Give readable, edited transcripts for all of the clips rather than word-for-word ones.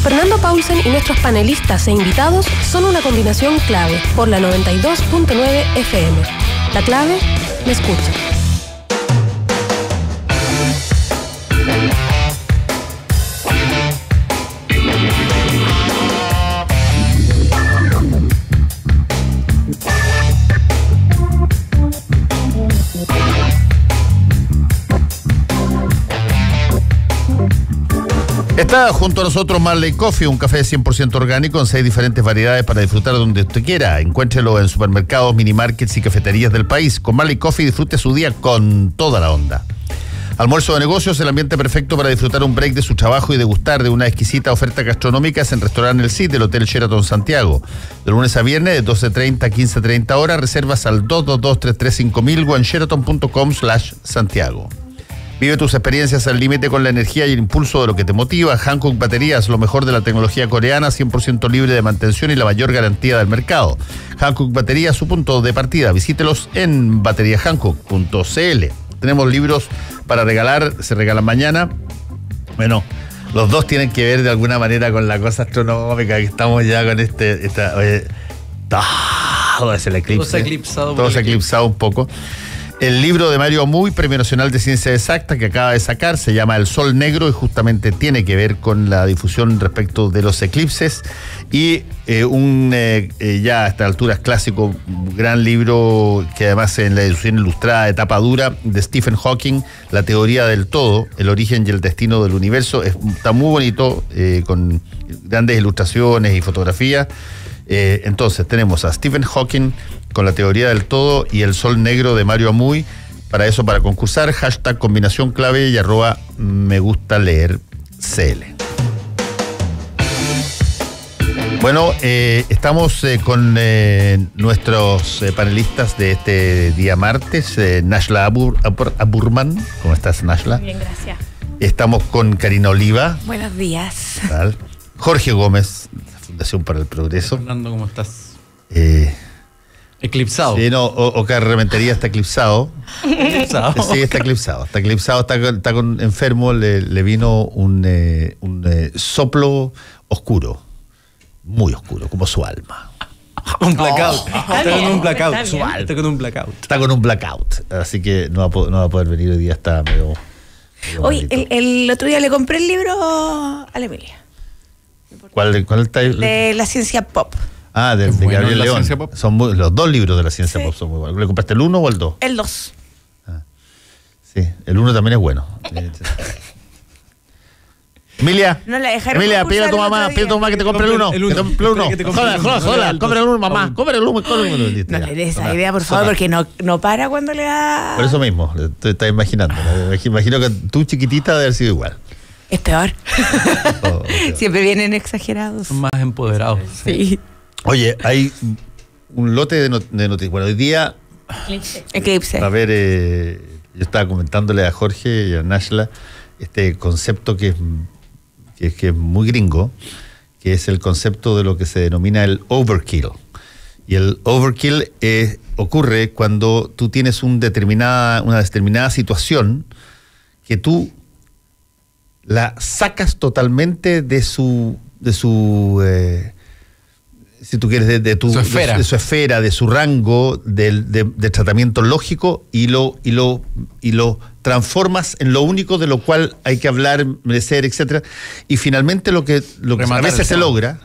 Fernando Paulsen y nuestros panelistas e invitados son una combinación clave por la 92.9 FM. La clave, me escucha. Está junto a nosotros Marley Coffee, un café 100% orgánico en 6 diferentes variedades para disfrutar donde usted quiera. Encuéntrelo en supermercados, minimarkets y cafeterías del país. Con Marley Coffee disfrute su día con toda la onda. Almuerzo de negocios, el ambiente perfecto para disfrutar un break de su trabajo y degustar de una exquisita oferta gastronómica es en Restaurante El Cid del Hotel Sheraton Santiago. De lunes a viernes de 12:30 a 15:30 horas, reservas al 222-335.000 o en sheraton.com/Santiago. Vive tus experiencias al límite con la energía y el impulso de lo que te motiva. Hankook Baterías, lo mejor de la tecnología coreana, 100% libre de mantención y la mayor garantía del mercado. Hankook Baterías, su punto de partida. Visítelos en bateriahankook.cl. Tenemos libros para regalar, se regalan mañana. Bueno, los dos tienen que ver de alguna manera con la cosa astronómica, que estamos ya con todo es el eclipse. Todo se ha eclipsado un poco. El libro de Mario Amuy, Premio Nacional de Ciencia Exacta, que acaba de sacar, se llama El Sol Negro y justamente tiene que ver con la difusión respecto de los eclipses. Y ya a esta altura es clásico, un gran libro que además en la edición ilustrada de tapa dura de Stephen Hawking, La teoría del todo, el origen y el destino del universo. Está muy bonito, con grandes ilustraciones y fotografías. Entonces tenemos a Stephen Hawking con La teoría del todo y El Sol Negro de Mario Amuy. Para eso, para concursar, hashtag combinación clave y @me gusta leer CL. Bueno, estamos con nuestros panelistas de este día martes, Nashla Aburman. ¿Cómo estás, Nashla? Bien, gracias. Estamos con Karina Oliva. Buenos días. ¿Tal? Jorge Gómez, Fundación para el Progreso. Fernando, ¿cómo estás? Eclipsado. Sí, no, Ocar Rementería está eclipsado. ¿Eclipsado? Sí, está eclipsado. Está con enfermo, le vino un soplo oscuro, muy oscuro, como su alma. Un blackout. Está con un blackout. Está con un blackout. Así que no va a poder venir hoy día, está medio Hoy, el otro día le compré el libro a la Emilia. ¿Cuál está ahí? De la ciencia pop. Ah, de bueno, Gabriel la León. ciencia pop. Los dos libros de la ciencia Sí. pop son muy buenos. ¿Le compraste el 1 o el 2? El 2. Sí, el 1 también es bueno. Emilia, No la dejaron Emilia, concursar pídele a tu el mamá, otro pídele a tu mamá que te compre el 1. El uno. Que te compre el 1. Que te compre el uno. Joda, compre el 1, mamá. Compre el 1, No le des esa idea, por favor, porque no para cuando le da... Por eso mismo, te estás imaginando. Imagino que tú chiquitita debe haber sido igual. Es peor. Oh, Siempre vienen exagerados. Son más empoderados. Sí. Oye, hay un lote de noticias. Bueno, hoy día, Eclipse. a ver, yo estaba comentándole a Jorge y a Nashla este concepto que es muy gringo, que es el concepto de lo que se denomina el overkill. Y el overkill ocurre cuando tú tienes una determinada situación que tú la sacas totalmente de su si tú quieres, de su esfera, de su rango, de tratamiento lógico y lo transformas en lo único de lo cual hay que hablar, merecer, etcétera. Y finalmente lo que a veces se logra,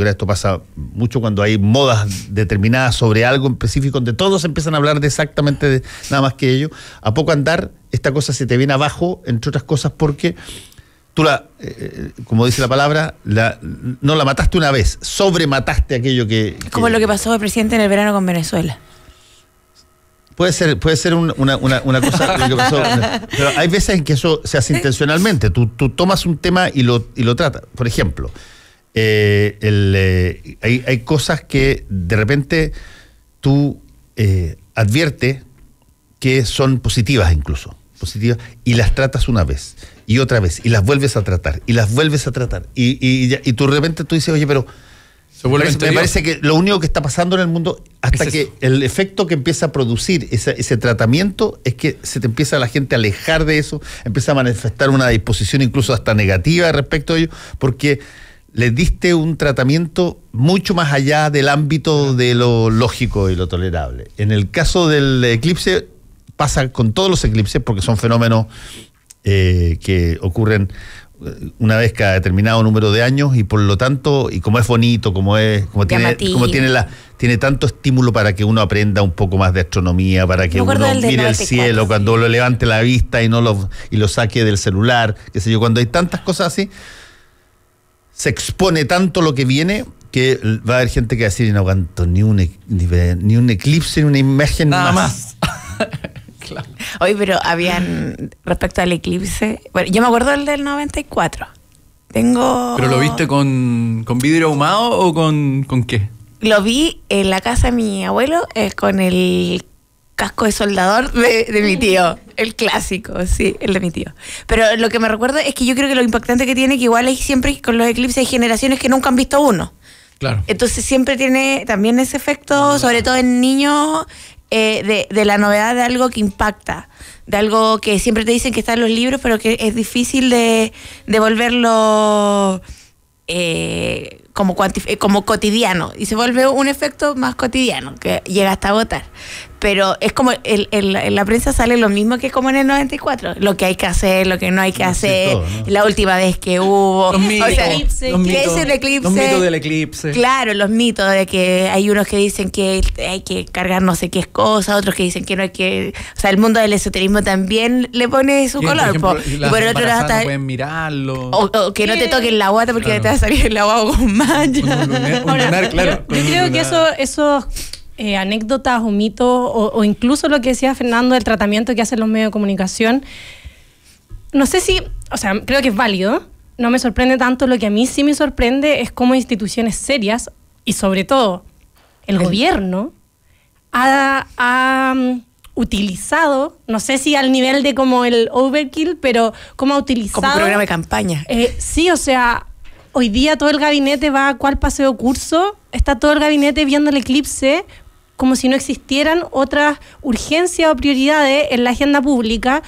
esto pasa mucho cuando hay modas determinadas sobre algo en específico, donde todos empiezan a hablar de exactamente nada más que ello. A poco andar, esta cosa se te viene abajo, entre otras cosas, porque tú como dice la palabra, no la mataste una vez, sobremataste aquello que... Como lo que pasó al presidente en el verano con Venezuela. Puede ser una cosa lo que pasó, pero hay veces en que eso se hace intencionalmente. Tú tomas un tema y lo tratas. Por ejemplo, hay cosas que de repente tú adviertes que son positivas incluso. Y las tratas una vez y otra vez y las vuelves a tratar y las vuelves a tratar y tú de repente tú dices, oye, pero me parece que lo único que está pasando en el mundo hasta que el efecto que empieza a producir ese tratamiento es que se te empieza la gente a alejar de eso, empieza a manifestar una disposición incluso hasta negativa respecto a ello, porque le diste un tratamiento mucho más allá del ámbito de lo lógico y lo tolerable. En el caso del eclipse, pasa con todos los eclipses, porque son fenómenos que ocurren una vez cada determinado número de años, y por lo tanto, y como es bonito, como tiene tanto estímulo para que uno aprenda un poco más de astronomía, para que uno mire el cielo, cuando lo levante la vista y lo saque del celular, qué sé yo, cuando hay tantas cosas así, se expone tanto lo que viene, que va a haber gente que va a decir: no aguanto ni un eclipse, ni una imagen nada más. Claro. Oye, pero habían, respecto al eclipse, bueno, yo me acuerdo del 94. ¿Pero lo viste con vidrio ahumado o con qué? Lo vi en la casa de mi abuelo con el casco de soldador de mi tío. El clásico, sí, el de mi tío. Pero lo que me recuerdo es que yo creo que lo impactante que tiene, que igual hay siempre con los eclipses hay generaciones que nunca han visto uno. Claro. Entonces siempre tiene también ese efecto, sobre todo en niños, de la novedad de algo que impacta, de algo que siempre te dicen que está en los libros, pero que es difícil de volverlo como cotidiano, y se vuelve un efecto más cotidiano que llega hasta agotar. Pero es como en la prensa sale lo mismo que como en el 94, lo que hay que hacer, lo que no hay que hacer, todo, ¿no? La última vez que hubo, los mitos, ¿qué es el eclipse? Los mitos del eclipse. Claro, los mitos de que hay unos que dicen que hay que cargar no sé qué cosa, otros que dicen que no hay que, o sea, el mundo del esoterismo también le pone su color, por ejemplo, y por el otro lado hasta no pueden mirarlo, o que no te toquen la guata porque te va a salir el agua con mancha. Claro. Yo creo que esos anécdotas o mitos, o incluso lo que decía Fernando del tratamiento que hacen los medios de comunicación, no sé si, o sea, creo que es válido, no me sorprende tanto. Lo que a mí sí me sorprende es cómo instituciones serias, y sobre todo el gobierno, ha utilizado, no sé si al nivel de como el overkill, pero cómo ha utilizado... Como programa de campaña. Sí, o sea... Hoy día todo el gabinete va a cuál paseo curso, está todo el gabinete viendo el eclipse como si no existieran otras urgencias o prioridades en la agenda pública.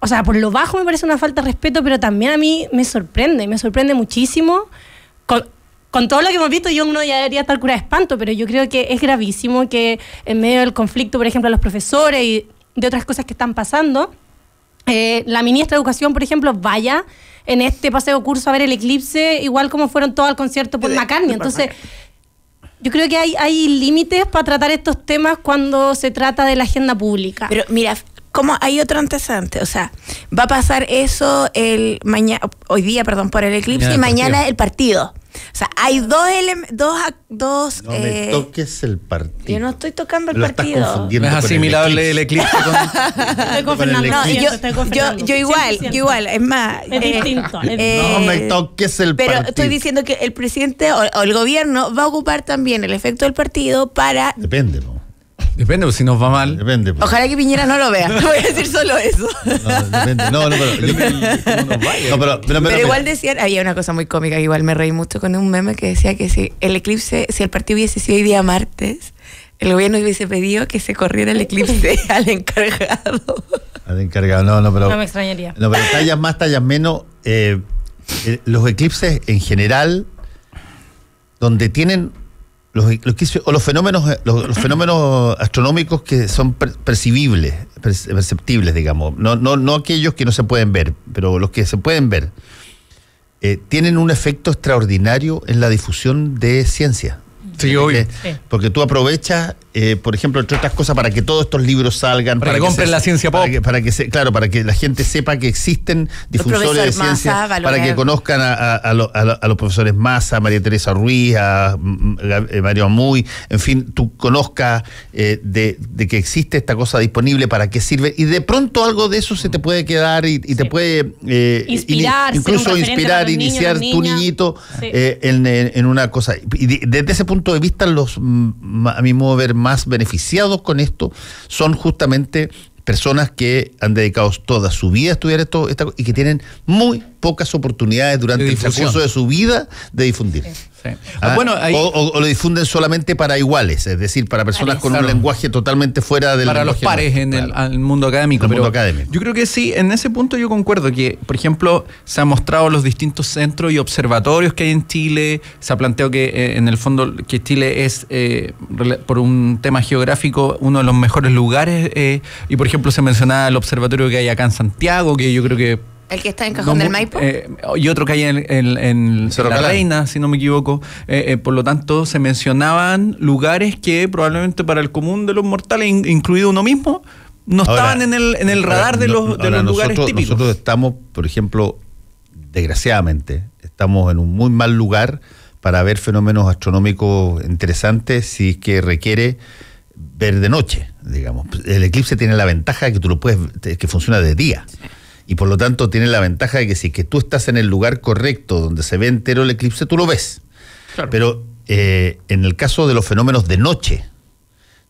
O sea, por lo bajo me parece una falta de respeto, pero también a mí me sorprende muchísimo. Con todo lo que hemos visto, uno ya debería estar curado de espanto, pero yo creo que es gravísimo que en medio del conflicto, por ejemplo, a los profesores y de otras cosas que están pasando, la ministra de Educación, por ejemplo, vaya en este paseo curso a ver el eclipse, igual como fueron todos al concierto por McCartney. Entonces, yo creo que hay límites para tratar estos temas cuando se trata de la agenda pública. Pero mira, como hay otro antecedente, o sea, va a pasar eso hoy día, por el eclipse, y mañana el partido. O sea, hay dos no me toques el partido. Yo no estoy tocando el partido. Estás confundiendo. No es asimilable el eclipse Estoy con Fernando. No, yo igual, es más. Es distinto. No me toques el partido. Pero estoy diciendo que el presidente o el gobierno va a ocupar también el efecto del partido para... Depende, ¿no? Depende, si nos va mal. Depende. Ojalá que Piñera no lo vea. Voy a decir solo eso. No, depende. Pero igual decían, había una cosa muy cómica que igual me reí mucho con un meme que decía que si el partido hubiese sido hoy día martes, el gobierno hubiese pedido que se corriera el eclipse al encargado. Pero no me extrañaría. No, pero tallas más, tallas menos. Los eclipses en general, donde tienen los fenómenos astronómicos que son perceptibles, digamos, no aquellos que no se pueden ver, pero los que se pueden ver, tienen un efecto extraordinario en la difusión de ciencia. Sí, obvio. Porque tú aprovechas, por ejemplo, entre otras cosas, para que todos estos libros salgan. Para que compren la ciencia pop. Para que la gente sepa que existen difusores de ciencia, para que conozcan a los profesores Massa, María Teresa Ruiz, a Mario Amuy, en fin, tú conozcas de que existe esta cosa disponible, para qué sirve, y de pronto algo de eso se te puede quedar y te puede incluso inspirar, iniciar tu niñito en una cosa. Y desde ese punto de vista, los, a mi modo de ver, más beneficiados con esto son justamente personas que han dedicado toda su vida a estudiar esto y que tienen muy pocas oportunidades durante De el difusión. transcurso de su vida de difundir. Sí. Bueno, ahí, o lo difunden solamente para iguales, es decir, para personas con un Claro. lenguaje totalmente fuera del para los lenguaje pares nuestro, en el, claro. al mundo académico. Al Pero mundo académico. Yo creo que sí, en ese punto yo concuerdo que, por ejemplo, se han mostrado los distintos centros y observatorios que hay en Chile. Se ha planteado que en el fondo que Chile es, por un tema geográfico, uno de los mejores lugares. Y por ejemplo se mencionaba el observatorio que hay acá en Santiago, que yo creo que El que está en Cajón del Maipo. y otro que hay en Cerro La Calán. Reina, si no me equivoco. Por lo tanto, se mencionaban lugares que probablemente para el común de los mortales, incluido uno mismo, no Ahora, estaban en el radar de los lugares típicos. Nosotros estamos, por ejemplo, desgraciadamente, estamos en un muy mal lugar para ver fenómenos astronómicos interesantes si es que requiere ver de noche, digamos. El eclipse tiene la ventaja de que tú lo puedes, que funciona de día. Y por lo tanto tiene la ventaja de que si es que tú estás en el lugar correcto donde se ve entero el eclipse, tú lo ves. Claro. Pero en el caso de los fenómenos de noche,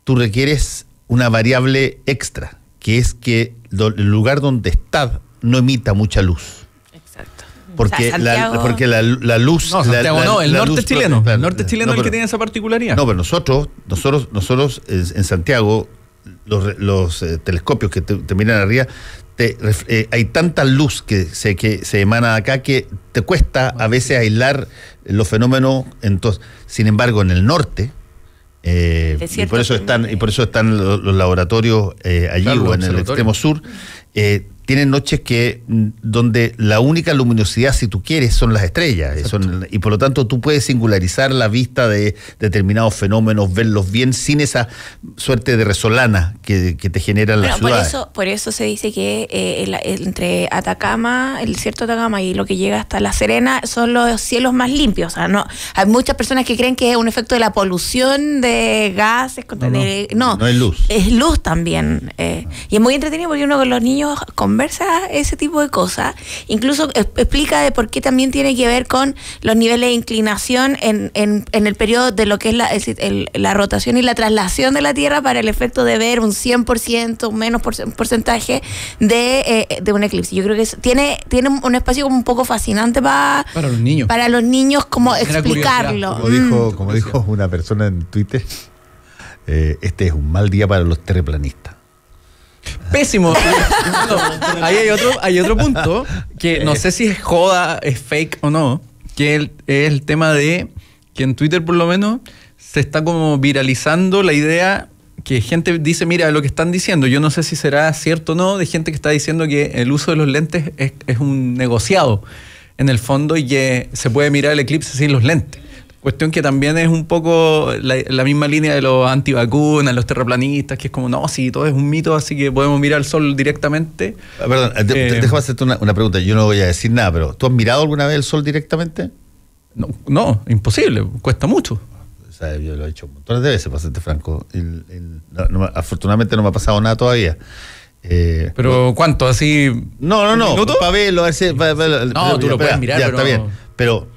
tú requieres una variable extra, que es que el lugar donde estás no emita mucha luz. Exacto. Porque, O sea, Santiago- porque la luz... No, Santiago no, el la norte luz es chileno. propia, El norte es chileno no, el que pero- tiene esa particularidad. No, pero nosotros en Santiago, los telescopios que te miran arriba, hay tanta luz que se emana acá que te cuesta a veces aislar los fenómenos. Entonces, sin embargo, en el norte, y por eso están los laboratorios allí, Claro, o los en el observatorios. extremo sur, tienen noches donde la única luminosidad, si tú quieres, son las estrellas. Y por lo tanto tú puedes singularizar la vista de determinados fenómenos, verlos bien, sin esa suerte de resolana que te generan las Bueno, ciudades. por eso se dice que entre Atacama, el desierto de Atacama y lo que llega hasta La Serena son los cielos más limpios. O sea, no, hay muchas personas que creen que es un efecto de la polución de gases. No es luz. Es luz también. Y es muy entretenido porque uno con los niños conversa ese tipo de cosas. Incluso explica de por qué también tiene que ver con los niveles de inclinación en el periodo de lo que es la rotación y la traslación de la Tierra para el efecto de ver un 100%, un menos porcentaje de un eclipse. Yo creo que tiene un espacio como un poco fascinante Para los niños. para los niños, como Genera explicarlo. Como dijo una persona en Twitter, este es un mal día para los terraplanistas. Pésimo. No, ahí hay otro punto que no sé si es joda, es fake o no, que es el tema de que en Twitter por lo menos se está como viralizando la idea que gente dice, mira lo que están diciendo, yo no sé si será cierto o no, de gente que está diciendo que el uso de los lentes es un negociado en el fondo y que se puede mirar el eclipse sin los lentes. Cuestión que también es un poco la misma línea de los antivacunas, los terraplanistas, que es como, no, sí, todo es un mito, así que podemos mirar el sol directamente. Perdón, déjame hacerte una pregunta. Yo no voy a decir nada, pero ¿tú has mirado alguna vez el sol directamente? No, imposible, cuesta mucho. O sea, yo lo he hecho montones de veces, para serte franco. Afortunadamente no me ha pasado nada todavía. Pero ¿cuánto? ¿Así? No. ¿Un minuto? Para verlo, a ver si. No, tú lo puedes mirar, ya, pero... está bien. Pero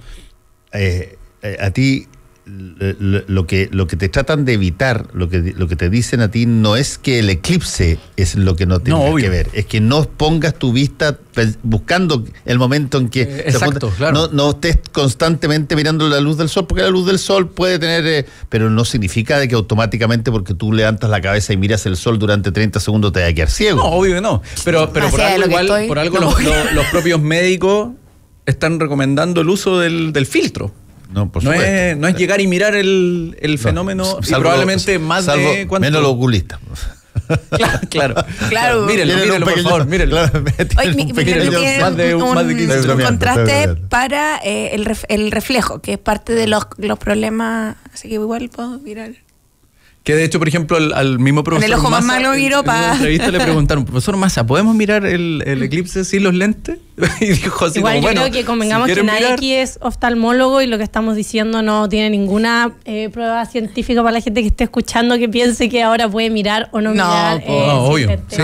a ti lo que te tratan de evitar, lo que te dicen a ti no es que el eclipse es lo que no tienes que ver, es que no pongas tu vista buscando el momento en que exacto, claro. no estés constantemente mirando la luz del sol, porque la luz del sol puede tener, pero no significa de que automáticamente porque tú levantas la cabeza y miras el sol durante 30 segundos te va a quedar ciego. No, obvio que no. Pero por algo igual, por algo los propios médicos están recomendando el uso del filtro. No, por supuesto. No es llegar y mirar el fenómeno y probablemente más de cuánto. Menos los oculistas. Claro. Mírenlo, por favor, mírenlo. Tiene más de 15 un contraste para el reflejo, que es parte de los problemas. Así que igual puedo mirar. Que de hecho, por ejemplo, al mismo profesor en el ojo más Massa, malo miró en una entrevista le preguntaron, profesor Massa, ¿podemos mirar el eclipse sin los lentes? Y dijo así igual como, yo bueno, creo que convengamos si que nadie mirar... aquí es oftalmólogo y lo que estamos diciendo no tiene ninguna prueba científica para la gente que esté escuchando que piense que ahora puede mirar o no mirar. Obvio. lentes. Sí.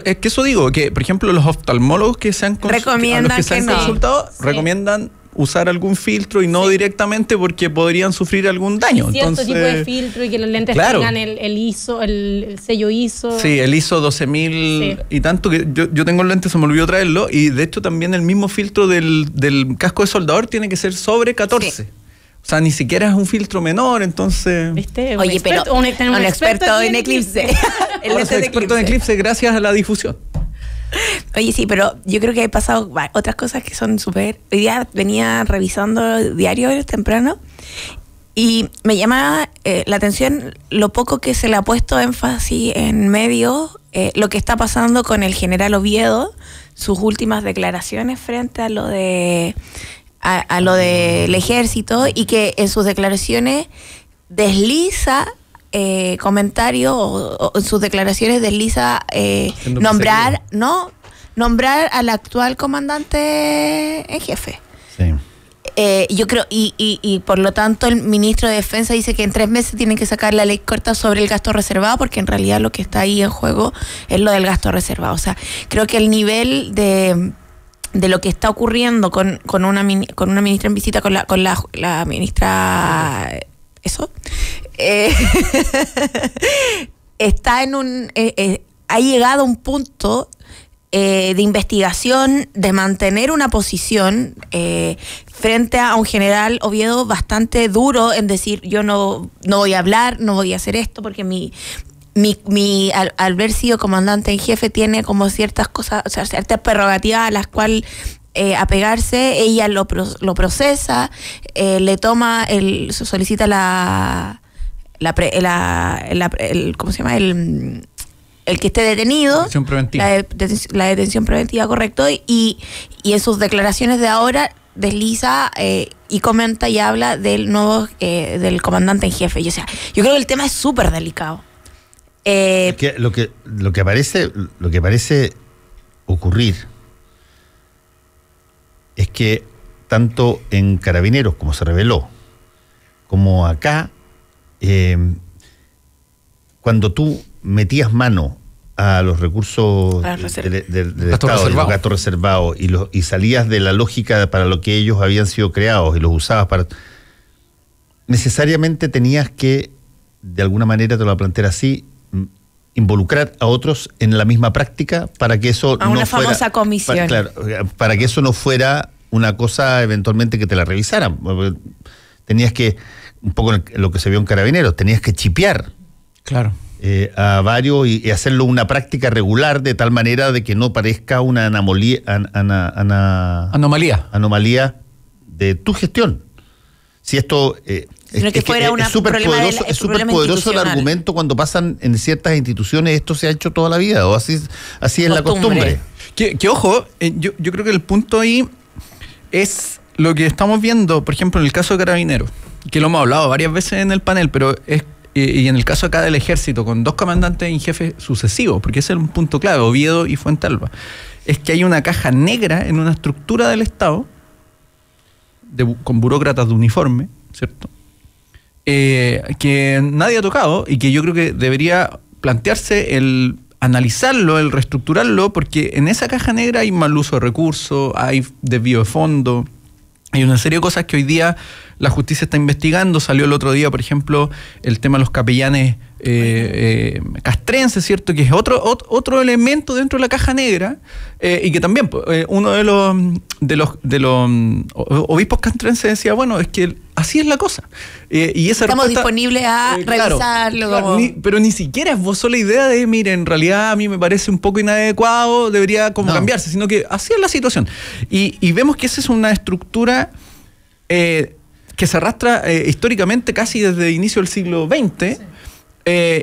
Es que eso digo, que por ejemplo los oftalmólogos que se han Recomiendan consultado recomiendan usar algún filtro y no directamente porque podrían sufrir algún daño. Cierto Entonces, tipo de filtro y que los lentes claro. tengan el ISO, el sello ISO. Sí, el ISO 12000 y tanto, que yo tengo el lente, se me olvidó traerlo, y de hecho también el mismo filtro del casco de soldador tiene que ser sobre 14. Sí. O sea, ni siquiera es un filtro menor, entonces... ¿Viste? Oye, pero un experto en eclipse. El lente de experto en eclipse gracias a la difusión. Oye, sí, pero yo creo que he pasado otras cosas que son súper... Hoy día venía revisando diarios temprano y me llama la atención lo poco que se le ha puesto énfasis en medios, lo que está pasando con el general Oviedo, sus últimas declaraciones frente a lo de... a lo del ejército, y que en sus declaraciones desliza comentarios o en sus declaraciones desliza nombrar al actual comandante en jefe. Sí. Yo creo, y por lo tanto el ministro de Defensa dice que en 3 meses tienen que sacar la ley corta sobre el gasto reservado, porque en realidad lo que está ahí en juego es lo del gasto reservado. O sea, creo que el nivel de lo que está ocurriendo con una ministra en visita, con la ministra está en un ha llegado a un punto de investigación, de mantener una posición frente a un general Oviedo bastante duro en decir: yo no voy a hablar, no voy a hacer esto, porque al haber sido comandante en jefe tiene como ciertas cosas, o sea, ciertas prerrogativas a las cuales apegarse. Ella lo procesa, le toma, solicita ¿cómo se llama? El que esté detenido. Detención preventiva. La detención preventiva, correcto. Y en sus declaraciones de ahora desliza y comenta y habla del nuevo del comandante en jefe. O sea, yo creo que el tema es súper delicado. Lo que parece ocurrir es que tanto en Carabineros, como se reveló, como acá, cuando tú metías mano a los recursos del Estado, los gastos reservados, y salías de la lógica para lo que ellos habían sido creados y los usabas para... necesariamente tenías que, de alguna manera, te lo voy a plantear así, involucrar a otros en la misma práctica para que eso a una famosa comisión. Para que eso no fuera una cosa eventualmente que te la revisaran. Tenías que, un poco lo que se vio en Carabineros, tenías que chipear. Claro. A varios y hacerlo una práctica regular, de tal manera de que no parezca una anomalía de tu gestión. Si esto es súper poderoso el argumento cuando pasan en ciertas instituciones. Esto se ha hecho toda la vida, o así es la costumbre. Que ojo, yo creo que el punto ahí es lo que estamos viendo, por ejemplo, en el caso de Carabineros, que lo hemos hablado varias veces en el panel, pero y en el caso acá del Ejército, con 2 comandantes en jefe sucesivos, porque ese es un punto clave, Oviedo y Fuentealba, es que hay una caja negra en una estructura del Estado con burócratas de uniforme, ¿cierto? Que nadie ha tocado, y que yo creo que debería plantearse el analizarlo, el reestructurarlo, porque en esa caja negra hay mal uso de recursos, hay desvío de fondo, hay una serie de cosas que hoy día la justicia está investigando. Salió el otro día, por ejemplo, el tema de los capellanes castrenses, ¿cierto? Que es otro elemento dentro de la caja negra, y que también uno de los obispos castrenses decía: bueno, es que así es la cosa. Y esa estamos disponibles a revisarlo. Claro, pero ni siquiera esbozó la idea de: mire, en realidad a mí me parece un poco inadecuado, debería cambiarse, sino que así es la situación. Y vemos que esa es una estructura que se arrastra históricamente casi desde el inicio del siglo XX,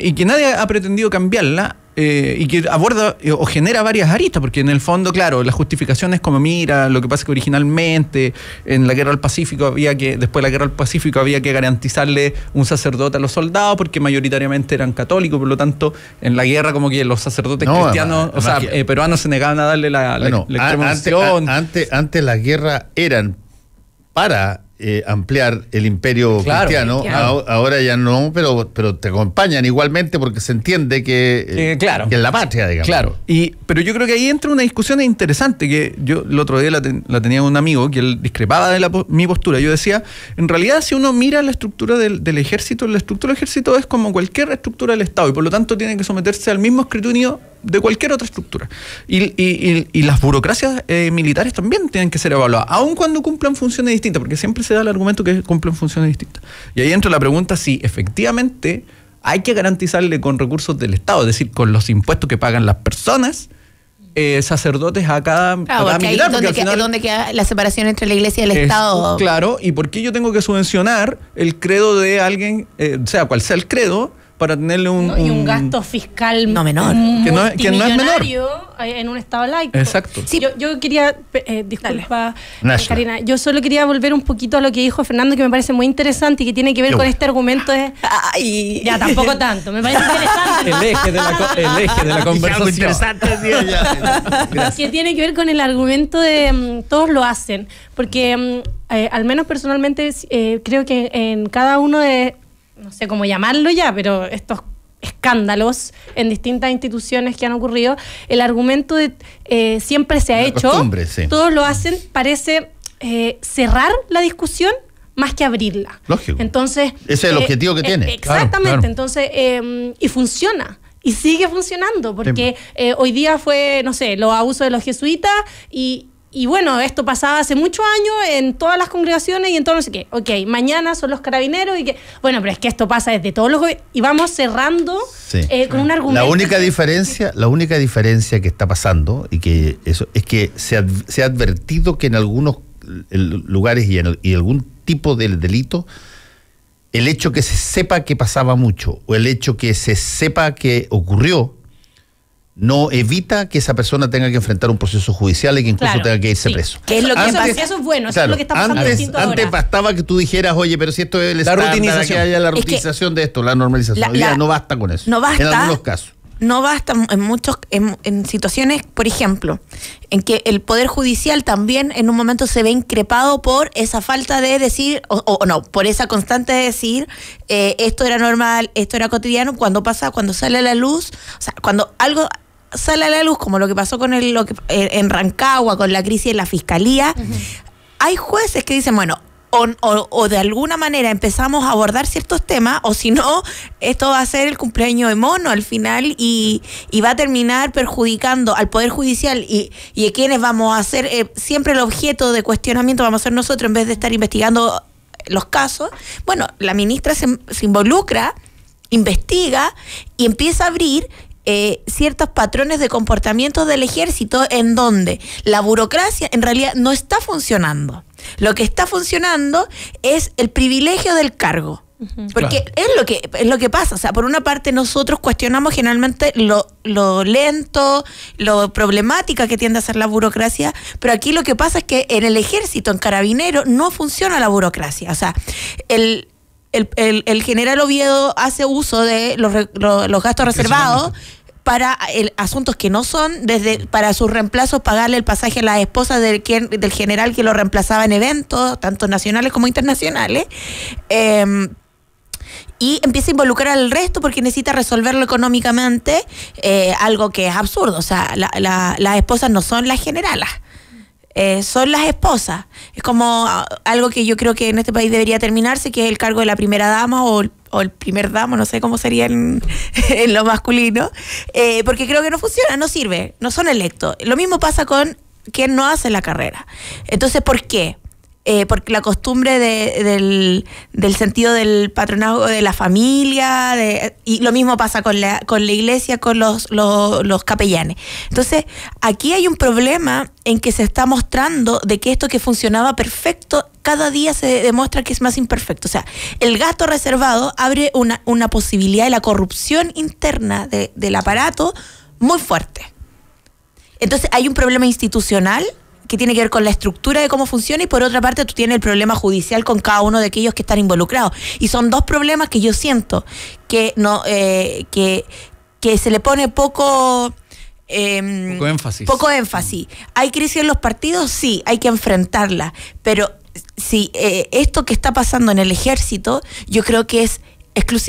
y que nadie ha pretendido cambiarla, y que aborda o genera varias aristas, porque en el fondo, claro, la justificación es como: mira, lo que pasa es que originalmente en la Guerra del Pacífico después de la Guerra del Pacífico había que garantizarle un sacerdote a los soldados, porque mayoritariamente eran católicos, por lo tanto, en la guerra como que los sacerdotes cristianos, peruanos, se negaban a darle la extrema unción. Antes las guerras eran para ampliar el imperio Claro, cristiano. claro. Ahora ya no, pero te acompañan igualmente porque se entiende que es la patria, digamos. Claro, pero yo creo que ahí entra una discusión interesante que yo el otro día la tenía con un amigo que él discrepaba de mi postura. Yo decía, en realidad si uno mira la estructura del ejército, la estructura del ejército es como cualquier estructura del Estado y por lo tanto tiene que someterse al mismo escrutinio de cualquier otra estructura. Y las burocracias militares también tienen que ser evaluadas, aun cuando cumplan funciones distintas, porque siempre se da el argumento que cumplen funciones distintas. Y ahí entra la pregunta si efectivamente hay que garantizarle con recursos del Estado, es decir, con los impuestos que pagan las personas, sacerdotes a cada militar. Porque al final, donde queda la separación entre la iglesia y el Estado. Claro, ¿y por qué yo tengo que subvencionar el credo de alguien, sea cual sea el credo, para tenerle y un gasto fiscal no menor, que no es menor en un estado laico? Exacto. Sí. Yo quería, disculpa, Dale. Karina, yo solo quería volver un poquito a lo que dijo Fernando, que me parece muy interesante y que tiene que ver con este argumento de... Ya, tampoco tanto, me parece interesante. El eje de la conversación. Que tiene que ver con el argumento de todos lo hacen, porque al menos personalmente creo que en cada uno de, no sé cómo llamarlo ya, pero estos escándalos en distintas instituciones que han ocurrido, el argumento de siempre se ha hecho, sí. Todos lo hacen, parece cerrar la discusión más que abrirla. Lógico. Entonces, ese es el objetivo que tiene. Exactamente, Claro. Entonces, y funciona. Y sigue funcionando, porque hoy día fue, no sé, los abusos de los jesuitas y bueno, esto pasaba hace muchos años en todas las congregaciones y en todo no sé qué. Ok, mañana son los carabineros y que... Bueno, pero es que esto pasa desde todos los... Y vamos cerrando con un argumento. La única diferencia que está pasando y que eso es que se ha advertido que en algunos lugares y algún tipo de delito, el hecho que se sepa que pasaba mucho o el hecho que se sepa que ocurrió no evita que esa persona tenga que enfrentar un proceso judicial y que incluso tenga que irse preso. ¿Qué es lo que pasa? Eso es bueno, eso es lo que está pasando Antes bastaba que tú dijeras, oye, pero si esto es el estándar, que haya la rutinización de esto, la normalización. Hoy día no basta con eso. No basta. En algunos casos. No basta en situaciones, por ejemplo, en que el Poder Judicial también en un momento se ve increpado por esa falta de decir, o no, por esa constante de decir, esto era normal, esto era cotidiano, cuando sale a la luz, o sea, cuando algo sale a la luz, como lo que pasó con en Rancagua, con la crisis en la Fiscalía, hay jueces que dicen, bueno, o de alguna manera empezamos a abordar ciertos temas, o si no, esto va a ser el cumpleaños de mono al final y va a terminar perjudicando al Poder Judicial y a quienes vamos a ser siempre el objeto de cuestionamiento, vamos a ser nosotros en vez de estar investigando los casos. Bueno, la ministra se involucra, investiga y empieza a abrir ciertos patrones de comportamiento del ejército en donde la burocracia en realidad no está funcionando. Lo que está funcionando es el privilegio del cargo. Porque es lo que pasa. O sea, por una parte nosotros cuestionamos generalmente lo lento, lo problemática que tiende a ser la burocracia, pero aquí lo que pasa es que en el ejército, en Carabineros, no funciona la burocracia. O sea, el general Oviedo hace uso de los gastos reservados para asuntos que no son, desde para sus reemplazos pagarle el pasaje a la esposa del general que lo reemplazaba en eventos, tanto nacionales como internacionales, y empieza a involucrar al resto porque necesita resolverlo económicamente, algo que es absurdo. O sea, las esposas no son las generalas. Son las esposas. Es como algo que yo creo que en este país debería terminarse, que es el cargo de la primera dama o el primer damo, no sé cómo sería en lo masculino, porque creo que no funciona, no sirve, no son electos. Lo mismo pasa con quien no hace la carrera. Entonces, ¿por qué? Porque la costumbre del sentido del patronazgo de la familia, y lo mismo pasa con la iglesia, con los capellanes. Entonces, aquí hay un problema en que se está mostrando de que esto que funcionaba perfecto, cada día se demuestra que es más imperfecto. O sea, el gasto reservado abre una posibilidad de la corrupción interna del aparato muy fuerte. Entonces, hay un problema institucional que tiene que ver con la estructura de cómo funciona, y por otra parte tú tienes el problema judicial con cada uno de aquellos que están involucrados. Y son dos problemas que yo siento que que se le pone poco énfasis. Hay crisis en los partidos, sí, hay que enfrentarla, pero si esto que está pasando en el ejército, yo creo que es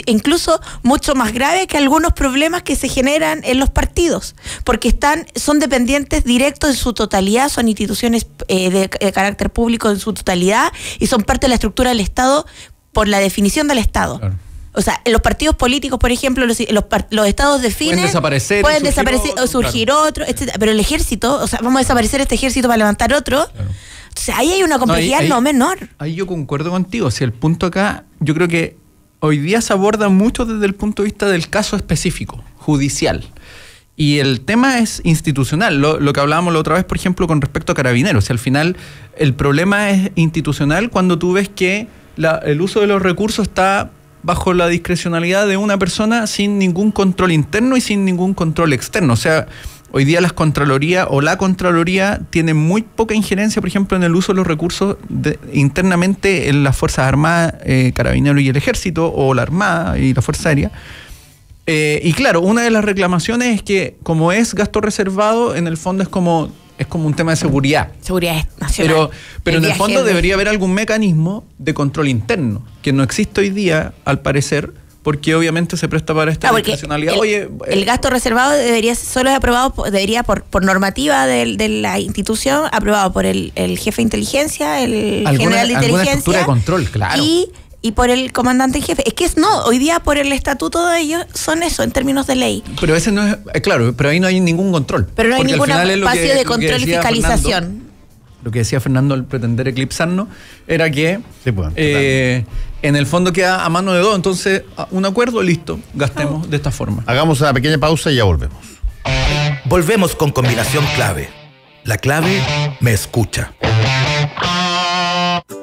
incluso mucho más grave que algunos problemas que se generan en los partidos, porque son dependientes directos en su totalidad, son instituciones de carácter público en su totalidad y son parte de la estructura del Estado por la definición del Estado. Claro. O sea, los partidos políticos, por ejemplo, los estados definen... Pueden desaparecer o surgir otro, etcétera. Pero el ejército, o sea, vamos a desaparecer este ejército para levantar otro. Claro. Entonces, ahí hay una complejidad no menor. Ahí yo concuerdo contigo. Si el punto acá, yo creo que hoy día se aborda mucho desde el punto de vista del caso específico, judicial. Y el tema es institucional. Lo que hablábamos la otra vez, por ejemplo, con respecto a Carabineros. Al final, el problema es institucional cuando tú ves que el uso de los recursos está bajo la discrecionalidad de una persona sin ningún control interno y sin ningún control externo. O sea, hoy día la Contraloría tiene muy poca injerencia, por ejemplo, en el uso de los recursos internamente en las Fuerzas Armadas, Carabineros y el Ejército, o la Armada y la Fuerza Aérea. Y claro, una de las reclamaciones es que como es gasto reservado, en el fondo es como un tema de seguridad. Seguridad nacional. Pero en el fondo debería haber algún mecanismo de control interno, que no existe hoy día, al parecer, porque obviamente se presta para esta discrecionalidad. El gasto reservado debería por normativa de la institución, aprobado por el jefe de inteligencia, el general de inteligencia. Estructura de control, claro. Y por el comandante en jefe. Es que hoy día por el estatuto de ellos son eso, en términos de ley. Pero ese no es, claro, pero ahí no hay ningún control. Pero no hay ningún espacio de control y fiscalización. Lo que decía Fernando al pretender eclipsarnos era que en el fondo queda a mano de dos, entonces un acuerdo, listo, gastemos de esta forma. Hagamos una pequeña pausa y ya volvemos. Volvemos con Combinación Clave. La clave me escucha.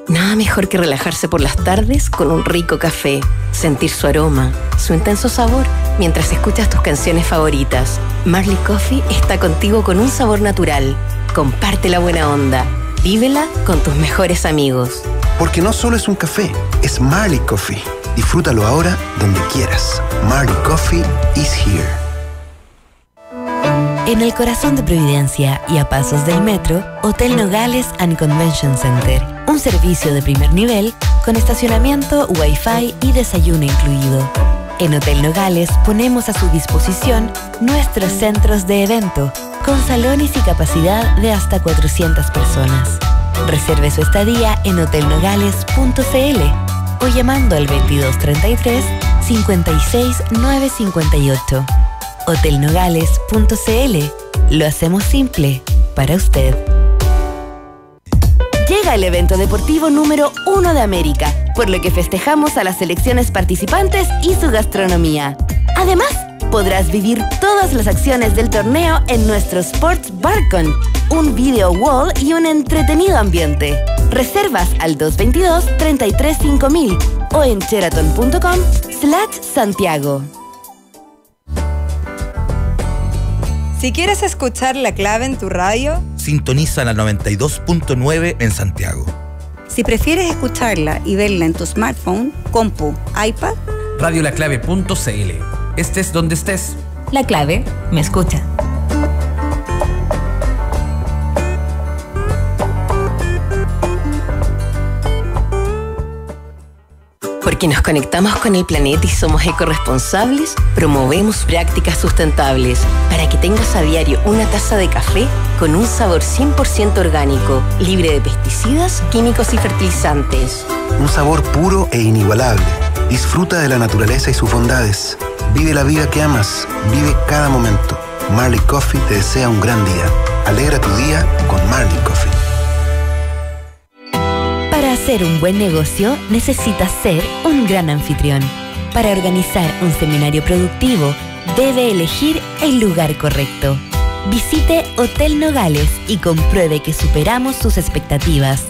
Nada mejor que relajarse por las tardes con un rico café, sentir su aroma, su intenso sabor, mientras escuchas tus canciones favoritas. Marley Coffee está contigo con un sabor natural. Comparte la buena onda. Vívela con tus mejores amigos. Porque no solo es un café, es Marley Coffee. Disfrútalo ahora donde quieras. Marley Coffee is here. En el corazón de Providencia y a pasos del metro, Hotel Nogales and Convention Center. Un servicio de primer nivel con estacionamiento, wifi y desayuno incluido. En Hotel Nogales ponemos a su disposición nuestros centros de evento con salones y capacidad de hasta 400 personas. Reserve su estadía en hotelnogales.cl o llamando al 2233 56 958. hotelnogales.cl. Lo hacemos simple para usted. Llega el evento deportivo número 1 de América, por lo que festejamos a las selecciones participantes y su gastronomía. Además, podrás vivir todas las acciones del torneo en nuestro Sports Barcon, un video wall y un entretenido ambiente. Reservas al 222-335000 o en sheraton.com/Santiago. Si quieres escuchar La Clave en tu radio, sintoniza la 92.9 en Santiago. Si prefieres escucharla y verla en tu smartphone, compu, iPad, radiolaclave.cl. Estés donde estés. La Clave me escucha. Porque nos conectamos con el planeta y somos ecorresponsables, promovemos prácticas sustentables para que tengas a diario una taza de café con un sabor 100% orgánico, libre de pesticidas, químicos y fertilizantes. Un sabor puro e inigualable. Disfruta de la naturaleza y sus bondades. Vive la vida que amas. Vive cada momento. Marley Coffee te desea un gran día. Alegra tu día con Marley Coffee. Para hacer un buen negocio, necesitas ser un gran anfitrión. Para organizar un seminario productivo, debe elegir el lugar correcto. Visite Hotel Nogales y compruebe que superamos sus expectativas.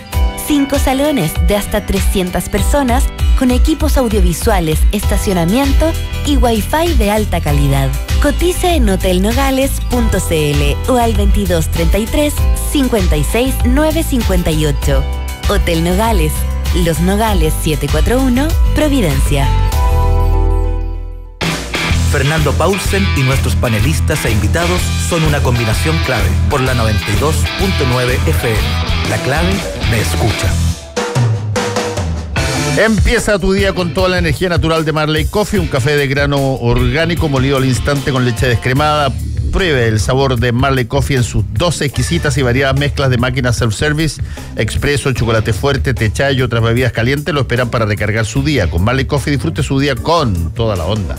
5 salones de hasta 300 personas con equipos audiovisuales, estacionamiento y wifi de alta calidad. Cotice en hotelnogales.cl o al 2233 56 958. Hotel Nogales, Los Nogales 741, Providencia. Fernando Paulsen y nuestros panelistas e invitados son una combinación clave por la 92.9 FM. La clave me escucha. Empieza tu día con toda la energía natural de Marley Coffee, un café de grano orgánico molido al instante con leche descremada. Pruebe el sabor de Marley Coffee en sus 12 exquisitas y variadas mezclas de máquinas self-service, expreso, chocolate fuerte, té chai y otras bebidas calientes. Lo esperan para recargar su día. Con Marley Coffee disfrute su día con toda la onda.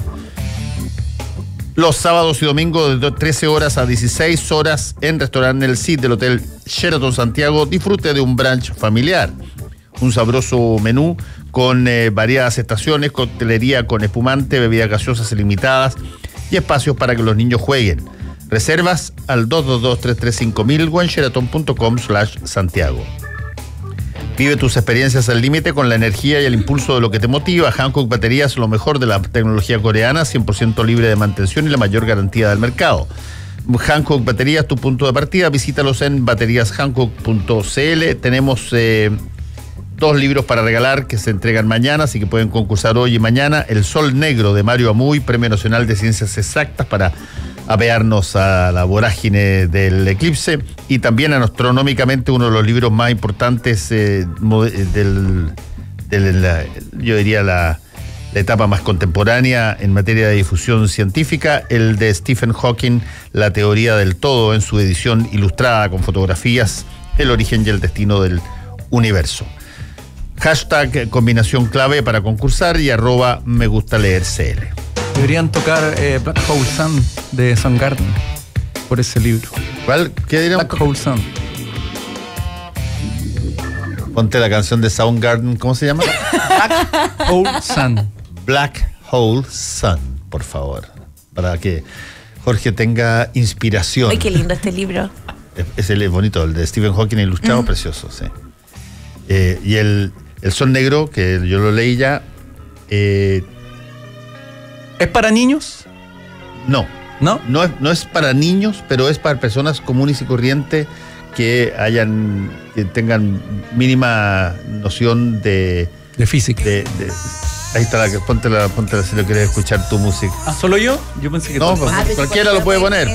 Los sábados y domingos de 13 horas a 16 horas en Restaurante El Cid del Hotel Sheraton Santiago, disfrute de un brunch familiar. Un sabroso menú con variadas estaciones, coctelería con espumante, bebidas gaseosas ilimitadas y espacios para que los niños jueguen. Reservas al 222-335.000 o en sheraton.com/Santiago. Vive tus experiencias al límite con la energía y el impulso de lo que te motiva. Hankook Baterías, lo mejor de la tecnología coreana, 100% libre de mantención y la mayor garantía del mercado. Hankook Baterías, tu punto de partida. Visítalos en bateríashankook.cl. Tenemos 2 libros para regalar que se entregan mañana, así que pueden concursar hoy y mañana. El Sol Negro de Mario Amuy, Premio Nacional de Ciencias Exactas, para apearnos a la vorágine del eclipse, y también astronómicamente uno de los libros más importantes yo diría la etapa más contemporánea en materia de difusión científica, el de Stephen Hawking, La teoría del todo, en su edición ilustrada con fotografías, el origen y el destino del universo. Hashtag combinación clave para concursar y @megustaleercl. Deberían tocar Black Hole Sun de Soundgarden por ese libro. ¿Cuál? ¿Qué dirán? Black Hole Sun. Ponte la canción de Soundgarden, ¿cómo se llama? Black Hole Sun. Black Hole Sun, por favor, para que Jorge tenga inspiración. Ay, qué lindo este libro. Es bonito, el de Stephen Hawking ilustrado, precioso, sí. Y el Sol Negro, que yo lo leí ya. ¿Es para niños? No. ¿No? No es para niños, pero es para personas comunes y corrientes que tengan mínima noción de física. Ahí está, ponte si lo quieres escuchar tu música. ¿Ah, solo yo? Yo pensé que no, cualquiera lo puede poner.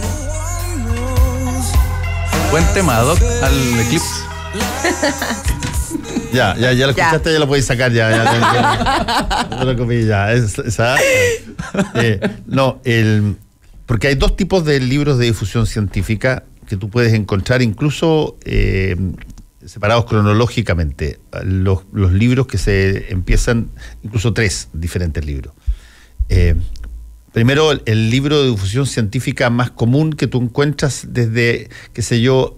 Buen tema, Doc, al eclipse. Ya lo escuchaste, ya lo podéis sacar, porque hay 2 tipos de libros de difusión científica que tú puedes encontrar incluso separados cronológicamente. Los libros que se empiezan, incluso 3 diferentes libros. Primero, el libro de difusión científica más común que tú encuentras desde,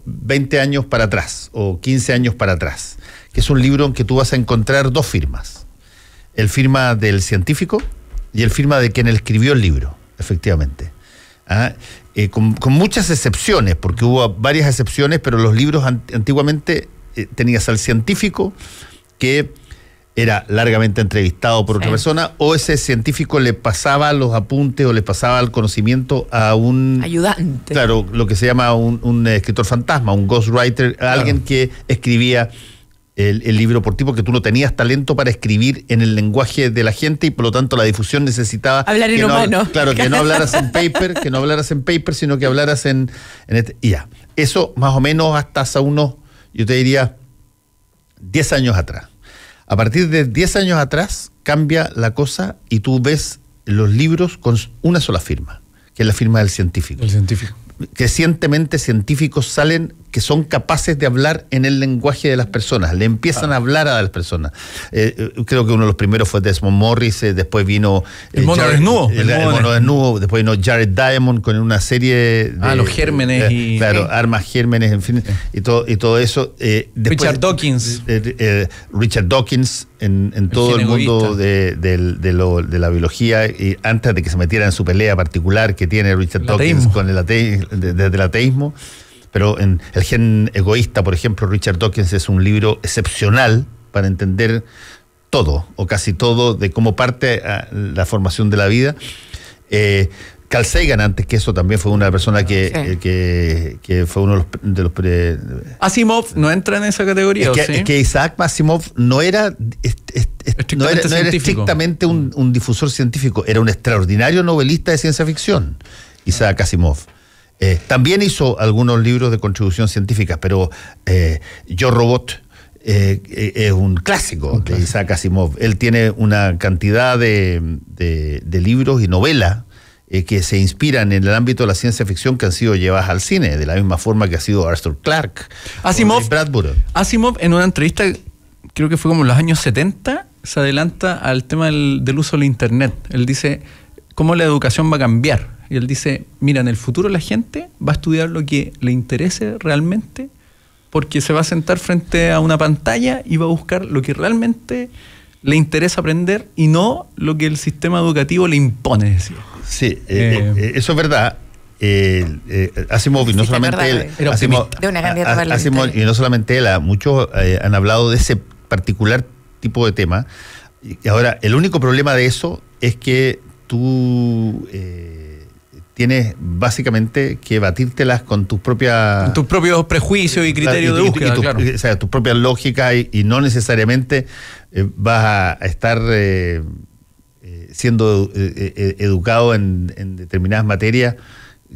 20 años para atrás o 15 años para atrás, que es un libro en que tú vas a encontrar 2 firmas. El firma del científico y el firma de quien escribió el libro, efectivamente. Con muchas excepciones, porque hubo varias excepciones, pero los libros antiguamente tenías al científico que era largamente entrevistado por otra persona, o ese científico le pasaba los apuntes o le pasaba el conocimiento a un ayudante. Claro, lo que se llama un escritor fantasma, un ghostwriter, alguien que escribía el libro por ti, porque tú no tenías talento para escribir en el lenguaje de la gente y por lo tanto la difusión necesitaba hablar en humano. Claro, que no hablaras en paper, sino que hablaras en y ya. Eso más o menos hasta hace unos, yo te diría, 10 años atrás. A partir de 10 años atrás cambia la cosa y tú ves los libros con una sola firma, que es la firma del científico. El científico. Crecientemente científicos salen que son capaces de hablar en el lenguaje de las personas, le empiezan a hablar a las personas. Creo que uno de los primeros fue Desmond Morris, después vino el mono desnudo. El mono desnudo, después vino Jared Diamond con una serie de los gérmenes armas gérmenes, en fin, y todo eso. Después, Richard Dawkins en todo el mundo de la biología, y antes de que se metiera en su pelea particular que tiene Richard Dawkins con el ateísmo. Pero en El gen egoísta, por ejemplo, Richard Dawkins es un libro excepcional para entender todo, o casi todo, de cómo parte la formación de la vida. Carl Sagan, antes que eso, también fue una persona que fue uno de los Asimov no entra en esa categoría. Es que Isaac Asimov no era estrictamente un difusor científico, era un extraordinario novelista de ciencia ficción, Isaac Asimov. También hizo algunos libros de contribución científica, pero Yo Robot es un clásico de Isaac Asimov. Él tiene una cantidad de libros y novelas que se inspiran en el ámbito de la ciencia ficción que han sido llevadas al cine, de la misma forma que ha sido Arthur Clarke, Bradbury. Asimov, en una entrevista, creo que fue como en los años 70, se adelanta al tema del uso del Internet. Él dice cómo la educación va a cambiar. Y él dice, mira, en el futuro la gente va a estudiar lo que le interese realmente, porque se va a sentar frente a una pantalla y va a buscar lo que realmente le interesa aprender y no lo que el sistema educativo le impone, decía. Sí, eso es verdad. Asimov, y no solamente él, Asimov, y no solamente él, muchos han hablado de ese particular tipo de tema. Y ahora, el único problema de eso es que tú tienes básicamente que batírtelas con tus propios prejuicios y criterios de búsqueda, claro. O sea, tus propias lógicas y no necesariamente vas a estar siendo educado en determinadas materias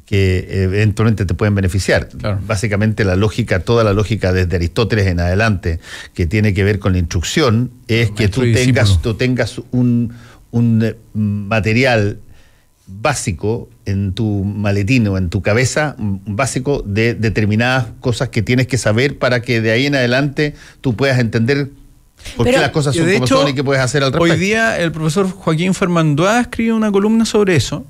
que eventualmente te pueden beneficiar. Claro. Básicamente toda la lógica desde Aristóteles en adelante, que tiene que ver con la instrucción, es que tú tengas un material básico en tu maletín o en tu cabeza, básico de determinadas cosas que tienes que saber para que de ahí en adelante tú puedas entender por qué las cosas son como son y qué puedes hacer al respecto. Hoy día el profesor Joaquín Fermandoa escribe una columna sobre eso,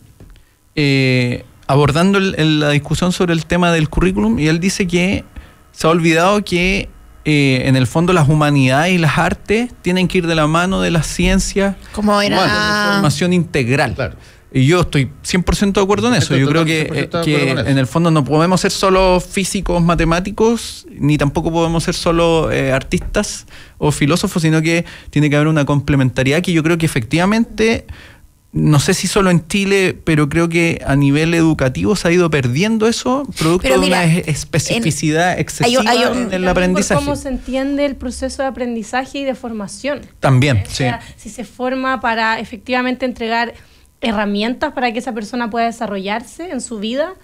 abordando la discusión sobre el tema del currículum, y él dice que se ha olvidado que en el fondo las humanidades y las artes tienen que ir de la mano de las ciencias, como era formación integral. Claro. Y yo estoy 100% de acuerdo en eso. Yo creo que en el fondo no podemos ser solo físicos, matemáticos, ni tampoco podemos ser solo artistas o filósofos, sino que tiene que haber una complementariedad que yo creo que efectivamente, no sé si solo en Chile, pero creo que a nivel educativo se ha ido perdiendo eso, producto de una especificidad excesiva en el aprendizaje. ¿Cómo se entiende el proceso de aprendizaje y de formación? También, o sea, si se forma para efectivamente entregar herramientas para que esa persona pueda desarrollarse en su vida,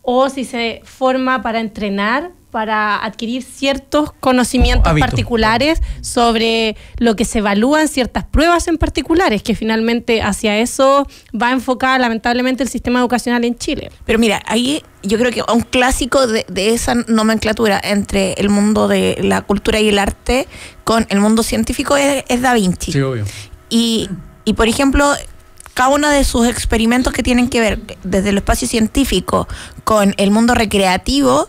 o si se forma para entrenar, para adquirir ciertos conocimientos particulares sobre lo que se evalúan ciertas pruebas en particulares, que finalmente hacia eso va enfocada lamentablemente el sistema educacional en Chile. Pero mira, ahí yo creo que un clásico de esa nomenclatura entre el mundo de la cultura y el arte con el mundo científico es Da Vinci. Sí, obvio. Y por ejemplo, cada uno de sus experimentos que tienen que ver desde el espacio científico con el mundo recreativo,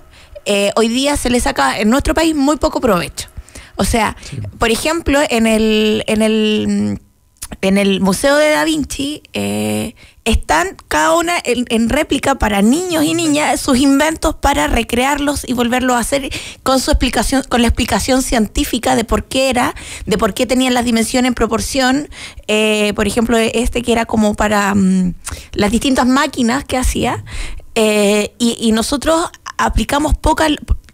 hoy día se le saca en nuestro país muy poco provecho. O sea, por ejemplo, en el Museo de Da Vinci están cada una en réplica para niños y niñas sus inventos para recrearlos y volverlos a hacer con su explicación, con la explicación científica de por qué tenían las dimensiones en proporción. Por ejemplo, que era como para las distintas máquinas que hacía, y nosotros aplicamos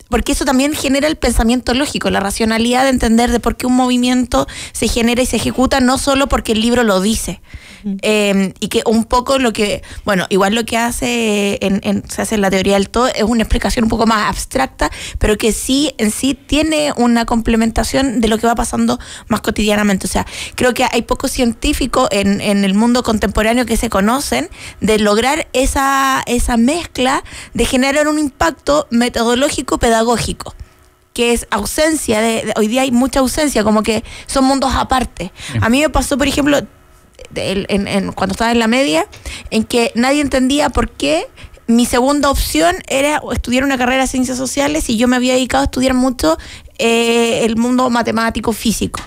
porque eso también genera el pensamiento lógico, la racionalidad de entender de por qué un movimiento se genera y se ejecuta, no solo porque el libro lo dice. Y que un poco igual lo que se hace en la teoría del todo es una explicación un poco más abstracta, pero que sí en sí tiene una complementación de lo que va pasando más cotidianamente. O sea, creo que hay pocos científicos en el mundo contemporáneo que se conocen de lograr esa mezcla de generar un impacto metodológico pedagógico, que es ausencia hoy día hay mucha ausencia, como que son mundos aparte. A mí me pasó, por ejemplo, cuando estaba en la media, en que nadie entendía por qué mi segunda opción era estudiar una carrera de ciencias sociales y yo me había dedicado a estudiar mucho el mundo matemático, físico.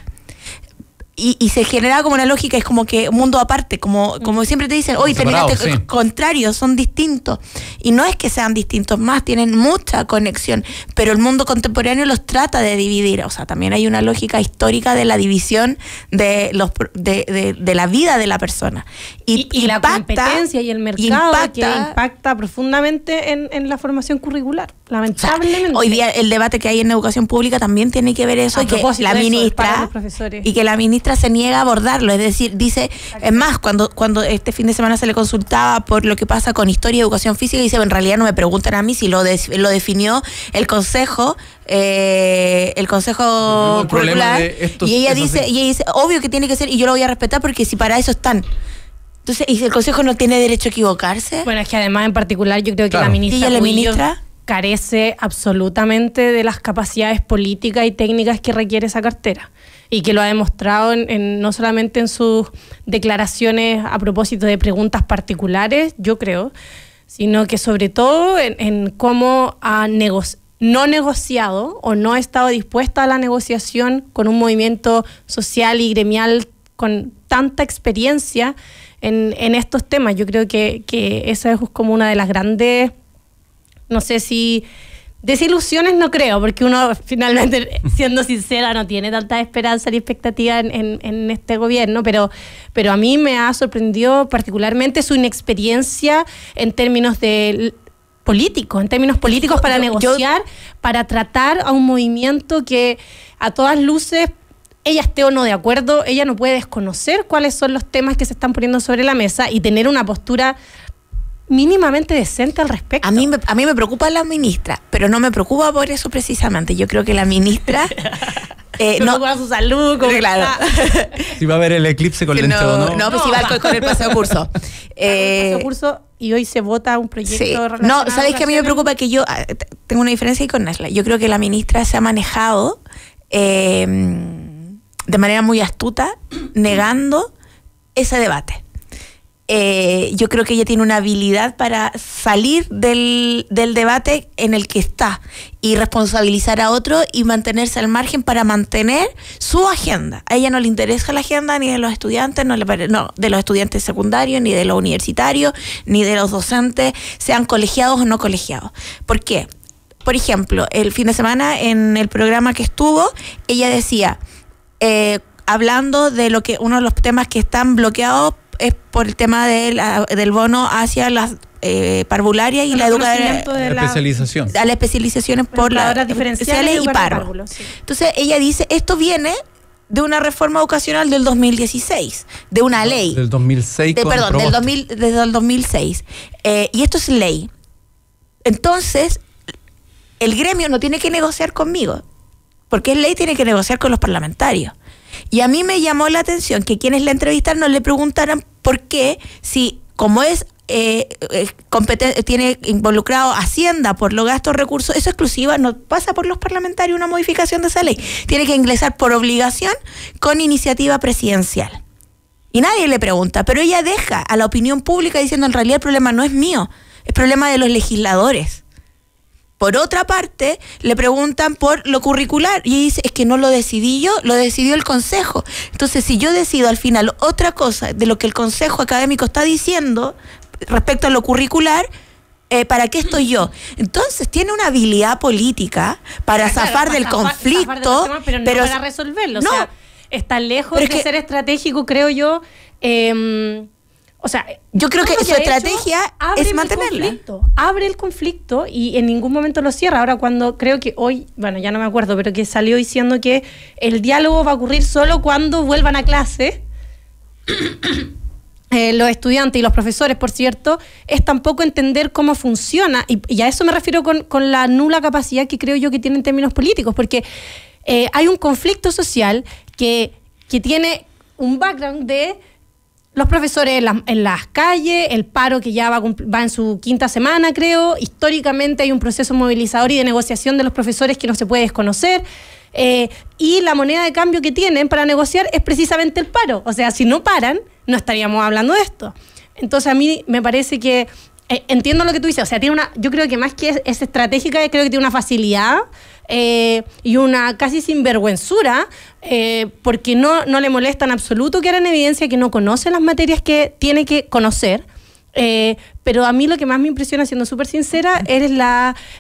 Y se generaba como una lógica, es como que un mundo aparte, como siempre te dicen, hoy terminaste contrarios, son distintos. Y no es que sean distintos más, tienen mucha conexión, pero el mundo contemporáneo los trata de dividir. O sea, también hay una lógica histórica de la división de la vida de la persona. Y la competencia y el mercado que impacta profundamente en la formación curricular. lamentablemente. O sea, hoy día el debate que hay en educación pública también tiene que ver eso, y que la ministra se niega a abordarlo. Es decir, dice, es más, cuando este fin de semana se le consultaba por lo que pasa con historia y educación física, dice, en realidad no me preguntan a mí si lo definió el consejo curricular, y ella dice, obvio que tiene que ser, y yo lo voy a respetar porque si para eso están. Entonces, ¿y el consejo no tiene derecho a equivocarse? Bueno, es que además en particular yo creo que la ministra carece absolutamente de las capacidades políticas y técnicas que requiere esa cartera, y que lo ha demostrado no solamente en sus declaraciones a propósito de preguntas particulares, yo creo, sino que sobre todo en cómo ha no negociado o no ha estado dispuesta a la negociación con un movimiento social y gremial con tanta experiencia en estos temas. Yo creo que esa es como una de las grandes, no sé si desilusiones, no creo, porque uno finalmente, siendo sincera, no tiene tanta esperanza ni expectativa en este gobierno, pero a mí me ha sorprendido particularmente su inexperiencia en términos políticos para negociar, para tratar a un movimiento que a todas luces, ella esté o no de acuerdo, ella no puede desconocer cuáles son los temas que se están poniendo sobre la mesa y tener una postura mínimamente decente al respecto. A mí me preocupa la ministra, pero no me preocupa por eso precisamente. Yo creo que la ministra no con su salud, como claro. Si va a haber el eclipse con lente o no. No, pues si va con el paseo curso. Paseo curso, y hoy se vota un proyecto relacionado. No, ¿sabéis que a mí me preocupa? Que yo tengo una diferencia ahí con Nasla. Yo creo que la ministra se ha manejado de manera muy astuta, negando ese debate. Yo creo que ella tiene una habilidad para salir del debate en el que está y responsabilizar a otro y mantenerse al margen para mantener su agenda. A ella no le interesa la agenda ni de los estudiantes, de los estudiantes secundarios, ni de los universitarios, ni de los docentes, sean colegiados o no colegiados. ¿Por qué? Por ejemplo, el fin de semana en el programa que estuvo, ella decía, hablando de lo que uno de los temas que están bloqueados es por el tema del bono hacia las parvularias y la especialización. A las especializaciones por las diferenciales y parvo. Sí. Entonces ella dice, esto viene de una reforma educacional del 2016, de una ley. Del 2006. Desde el 2006. Y esto es ley. Entonces, el gremio no tiene que negociar conmigo, porque es ley, tiene que negociar con los parlamentarios. Y a mí me llamó la atención que quienes la entrevistaron no le preguntaran por qué, si como es tiene involucrado Hacienda por los gastos recursos, eso exclusiva, no pasa por los parlamentarios una modificación de esa ley. Tiene que ingresar por obligación con iniciativa presidencial. Y nadie le pregunta, pero ella deja a la opinión pública diciendo, en realidad el problema no es mío, es problema de los legisladores. Por otra parte, le preguntan por lo curricular y dice, es que no lo decidí yo, lo decidió el Consejo. Entonces, si yo decido al final otra cosa de lo que el Consejo Académico está diciendo respecto a lo curricular, ¿para qué estoy yo? Entonces, tiene una habilidad política para zafar del conflicto, zafar de pero no para resolverlo. No, o sea, está lejos de ser estratégico, creo yo. O sea, yo creo que su estrategia es mantenerla. Abre el conflicto y en ningún momento lo cierra. Ahora, cuando creo que hoy, bueno, ya no me acuerdo, pero que salió diciendo que el diálogo va a ocurrir solo cuando vuelvan a clase. Los estudiantes y los profesores, por cierto, es tampoco entender cómo funciona. Y a eso me refiero con la nula capacidad que creo yo que tiene en términos políticos, porque hay un conflicto social que tiene un background de los profesores en las calles, el paro que ya va en su quinta semana, creo. Históricamente hay un proceso movilizador y de negociación de los profesores que no se puede desconocer. Y la moneda de cambio que tienen para negociar es precisamente el paro. O sea, si no paran, no estaríamos hablando de esto. Entonces, a mí me parece que entiendo lo que tú dices. O sea, yo creo que más que es estratégica, creo que tiene una facilidad y una casi sinvergüenzura, porque no le molesta en absoluto que hagan evidencia que no conoce las materias que tiene que conocer. Pero a mí lo que más me impresiona, siendo súper sincera, es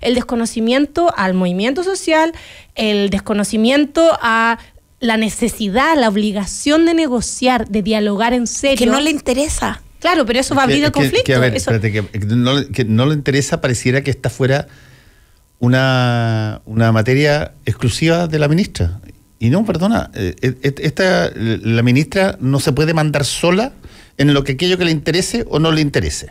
el desconocimiento al movimiento social, el desconocimiento a la necesidad, la obligación de negociar, de dialogar en serio. Que no le interesa. Claro, pero eso va a abrir el conflicto. Que no le interesa, pareciera que está fuera una materia exclusiva de la ministra. Y no, perdona, la ministra no se puede mandar sola en lo que aquello que le interese o no le interese.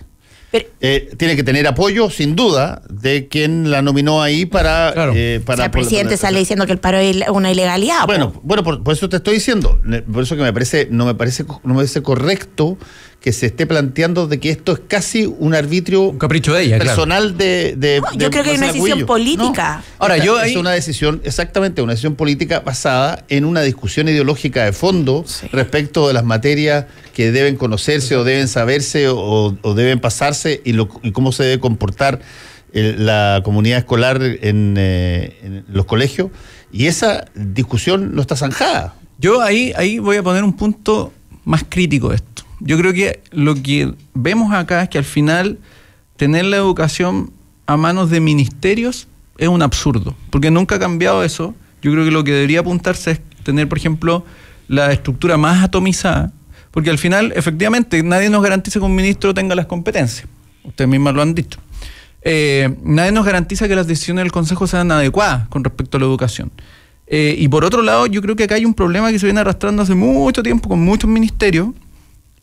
Tiene que tener apoyo, sin duda, de quien la nominó ahí para... Claro. Para el presidente sale diciendo que el paro es una ilegalidad. Bueno, por eso te estoy diciendo. Por eso que no me parece correcto que se esté planteando de que esto es casi un arbitrio, un capricho de ella, personal, claro. Yo creo que hay una decisión política. No. Ahora, es una decisión, exactamente, una decisión política basada en una discusión ideológica de fondo respecto de las materias que deben conocerse o deben saberse o deben pasarse y cómo se debe comportar la comunidad escolar en los colegios. Y esa discusión no está zanjada. Yo ahí voy a poner un punto más crítico de esto. Yo creo que lo que vemos acá es que al final tener la educación a manos de ministerios es un absurdo, porque nunca ha cambiado eso. Yo creo que lo que debería apuntarse es tener, por ejemplo, la estructura más atomizada, porque al final, efectivamente, nadie nos garantiza que un ministro tenga las competencias. Ustedes mismas lo han dicho. Nadie nos garantiza que las decisiones del Consejo sean adecuadas con respecto a la educación. Y por otro lado, yo creo que acá hay un problema que se viene arrastrando hace mucho tiempo con muchos ministerios,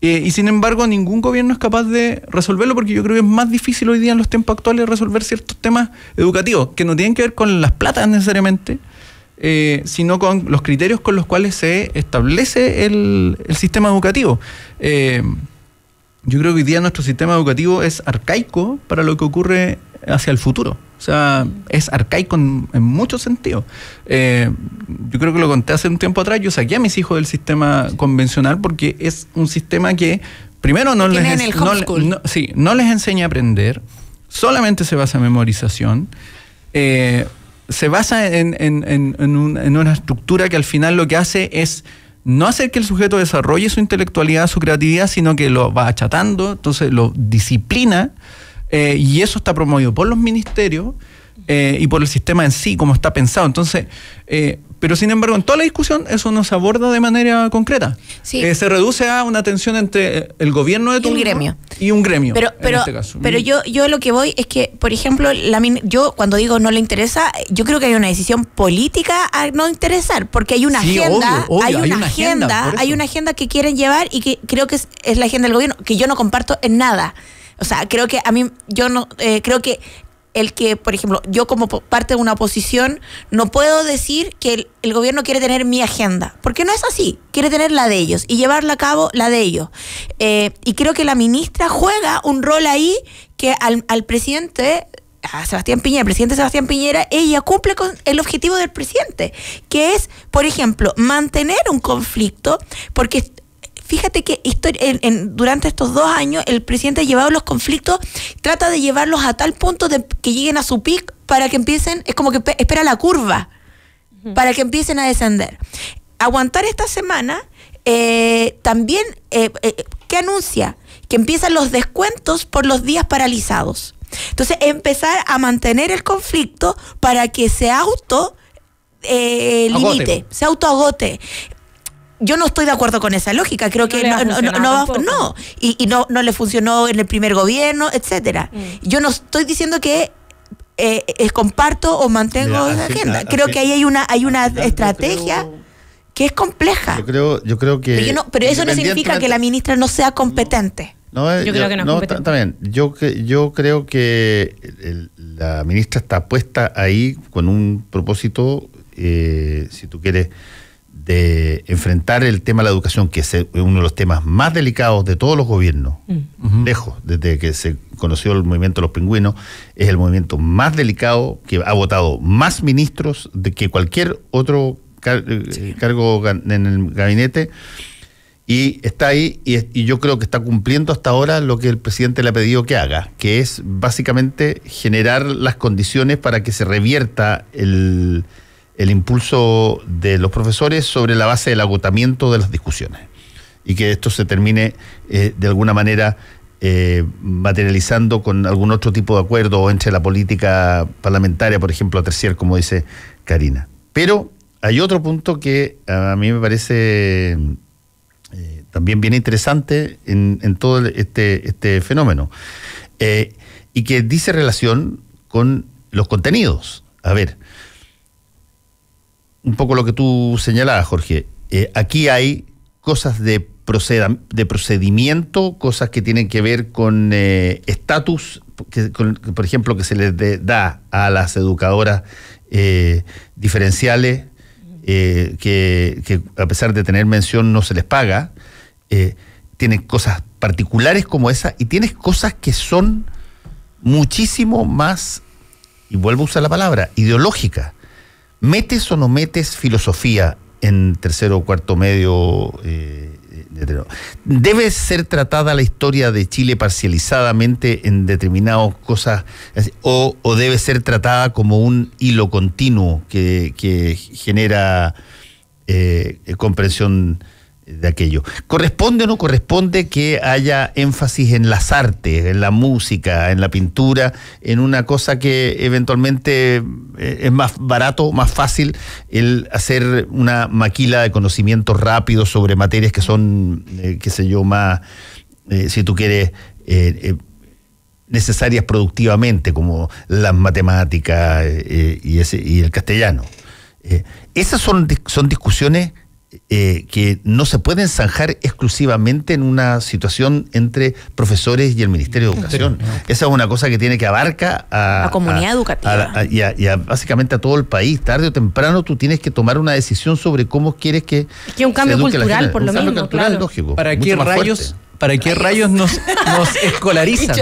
y sin embargo ningún gobierno es capaz de resolverlo, porque yo creo que es más difícil hoy día en los tiempos actuales resolver ciertos temas educativos que no tienen que ver con las platas necesariamente, sino con los criterios con los cuales se establece el sistema educativo. Yo creo que hoy día nuestro sistema educativo es arcaico para lo que ocurre hacia el futuro. O sea, es arcaico en muchos sentidos. Yo creo que lo conté hace un tiempo atrás. Yo saqué a mis hijos del sistema convencional porque es un sistema que, primero, no les enseña a aprender, solamente se basa en memorización, se basa en una estructura que al final lo que hace es no hacer que el sujeto desarrolle su intelectualidad, su creatividad, sino que lo va achatando, entonces lo disciplina, y eso está promovido por los ministerios y por el sistema en sí, como está pensado. Entonces, pero sin embargo, en toda la discusión eso no se aborda de manera concreta. Sí. Se reduce a una tensión entre el gobierno de turno y un gremio, en este caso. Pero yo lo que voy es que, por ejemplo, yo cuando digo no le interesa, yo creo que hay una decisión política a no interesar, porque hay una agenda, hay una agenda que quieren llevar y que creo que es la agenda del gobierno, que yo no comparto en nada. O sea, creo que creo que por ejemplo, yo como parte de una oposición no puedo decir que el gobierno quiere tener mi agenda, porque no es así, quiere tener la de ellos y llevarla a cabo la de ellos. Y creo que la ministra juega un rol ahí que al presidente, a el presidente Sebastián Piñera, ella cumple con el objetivo del presidente, que es, por ejemplo, mantener un conflicto, porque fíjate que durante estos 2 años el presidente ha llevado los conflictos, trata de llevarlos a tal punto de que lleguen a su pic para que empiecen, es como que espera la curva, para que empiecen a descender. Aguantar esta semana, también, ¿qué anuncia? Que empiezan los descuentos por los días paralizados. Entonces, empezar a mantener el conflicto para que se limite, se autoagote. Yo no estoy de acuerdo con esa lógica, creo que no le funcionó en el primer gobierno, etcétera. Yo no estoy diciendo que comparto o mantengo esa agenda. Creo que ahí hay una estrategia que es compleja. Yo creo que... Pero eso no significa que la ministra no sea competente. Yo creo que no es competente. Está bien. Yo creo que la ministra está puesta ahí con un propósito, si tú quieres, de enfrentar el tema de la educación, que es uno de los temas más delicados de todos los gobiernos, lejos, desde que se conoció el movimiento de los pingüinos, es el movimiento más delicado, que ha votado más ministros de que cualquier otro cargo en el gabinete, y está ahí, y yo creo que está cumpliendo hasta ahora lo que el presidente le ha pedido que haga, que es básicamente generar las condiciones para que se revierta el impulso de los profesores sobre la base del agotamiento de las discusiones, y que esto se termine de alguna manera materializando con algún otro tipo de acuerdo, o entre la política parlamentaria, por ejemplo, a terciar, como dice Karina. Pero hay otro punto que a mí me parece también bien interesante en todo este fenómeno, y que dice relación con los contenidos. A ver, un poco lo que tú señalabas, Jorge. Aquí hay cosas de procedimiento, cosas que tienen que ver con estatus, por ejemplo, que se les da a las educadoras diferenciales, que a pesar de tener mención no se les paga. Tienes cosas particulares como esa y tienes cosas que son muchísimo más, y vuelvo a usar la palabra, ideológica. ¿Metes o no metes filosofía en tercero o cuarto medio? ¿Debe ser tratada la historia de Chile parcializadamente en determinadas cosas o debe ser tratada como un hilo continuo que genera comprensión de aquello? ¿Corresponde o no corresponde que haya énfasis en las artes, en la música, en la pintura, en una cosa que eventualmente es más barato, más fácil, el hacer una maquila de conocimientos rápidos sobre materias que son, qué sé yo, más, si tú quieres, necesarias productivamente, como las matemáticas y el castellano? Esas son discusiones que no se pueden zanjar exclusivamente en una situación entre profesores y el Ministerio de Educación. Esa es una cosa que tiene que abarcar a la comunidad educativa y básicamente a todo el país. Tarde o temprano tú tienes que tomar una decisión sobre cómo quieres que es que un cambio cultural, por lo mismo, cultural, lógico. ¿Para qué rayos nos escolarizan?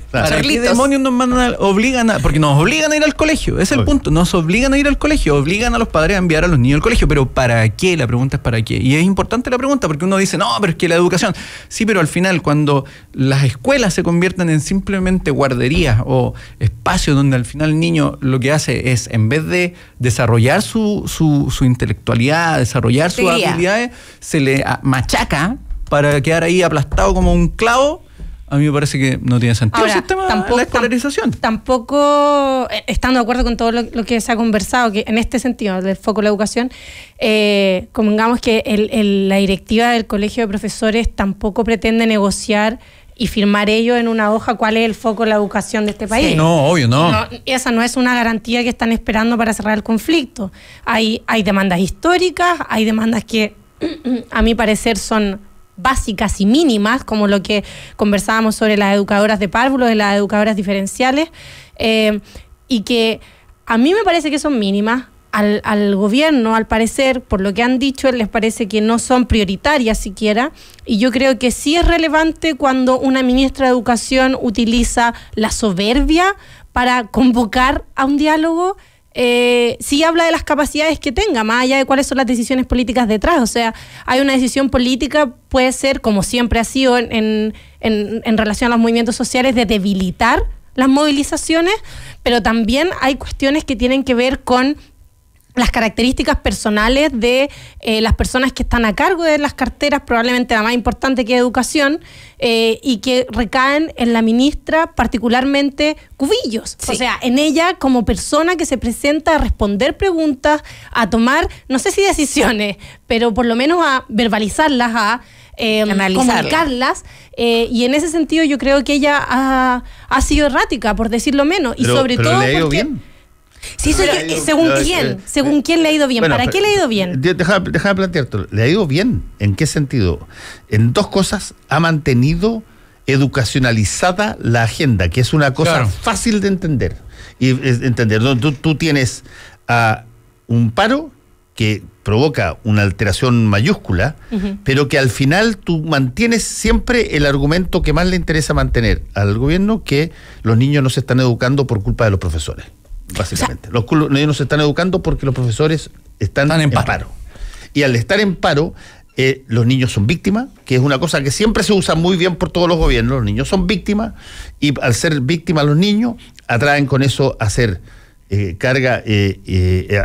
¿Para qué demonios nos obligan a...? Porque nos obligan a ir al colegio, ese es el punto. Nos obligan a ir al colegio, obligan a los padres a enviar a los niños al colegio. Pero ¿para qué? La pregunta es ¿para qué? Y es importante la pregunta porque uno dice, no, pero es que la educación... Sí, pero al final cuando las escuelas se convierten en simplemente guarderías o espacios donde al final el niño lo que hace es, en vez de desarrollar su intelectualidad, desarrollar sus habilidades, se le machaca para quedar ahí aplastado como un clavo, a mí me parece que no tiene sentido el sistema de la escolarización. Tampoco, estando de acuerdo con todo lo que se ha conversado, que en este sentido, del foco de la educación, convengamos que la directiva del Colegio de Profesores tampoco pretende negociar y firmar ello en una hoja cuál es el foco de la educación de este país. Sí, no, obvio, no. Esa no es una garantía que están esperando para cerrar el conflicto. Hay demandas históricas, hay demandas que, a mi parecer, son básicas y mínimas, como lo que conversábamos sobre las educadoras de párvulos, de las educadoras diferenciales, y que a mí me parece que son mínimas. Al gobierno, al parecer, por lo que han dicho, les parece que no son prioritarias siquiera, y yo creo que sí es relevante cuando una ministra de Educación utiliza la soberbia para convocar a un diálogo. Sí habla de las capacidades que tenga, más allá de cuáles son las decisiones políticas detrás. O sea, hay una decisión política, puede ser, como siempre ha sido en relación a los movimientos sociales, de debilitar las movilizaciones, pero también hay cuestiones que tienen que ver con las características personales de las personas que están a cargo de las carteras, probablemente la más importante que es educación, y que recaen en la ministra, particularmente Cubillos. Sí. O sea, en ella como persona que se presenta a responder preguntas, a tomar, no sé si decisiones, pero por lo menos a verbalizarlas, a comunicarlas, y en ese sentido yo creo que ella ha sido errática, por decirlo menos, y sobre todo porque... bien. Sí, según quién le ha ido bien. Bueno, ¿para qué le ha ido bien? Déjame plantearte. ¿Le ha ido bien? ¿En qué sentido? En dos cosas. Ha mantenido educacionalizada la agenda, que es una cosa fácil de entender. Tú tienes un paro que provoca una alteración mayúscula, pero que al final tú mantienes siempre el argumento que más le interesa mantener al gobierno, que los niños no se están educando por culpa de los profesores. Básicamente, los niños no se están educando porque los profesores están en paro. Y al estar en paro, los niños son víctimas, que es una cosa que siempre se usa muy bien por todos los gobiernos. Los niños son víctimas, y al ser víctimas los niños, atraen con eso a hacer carga,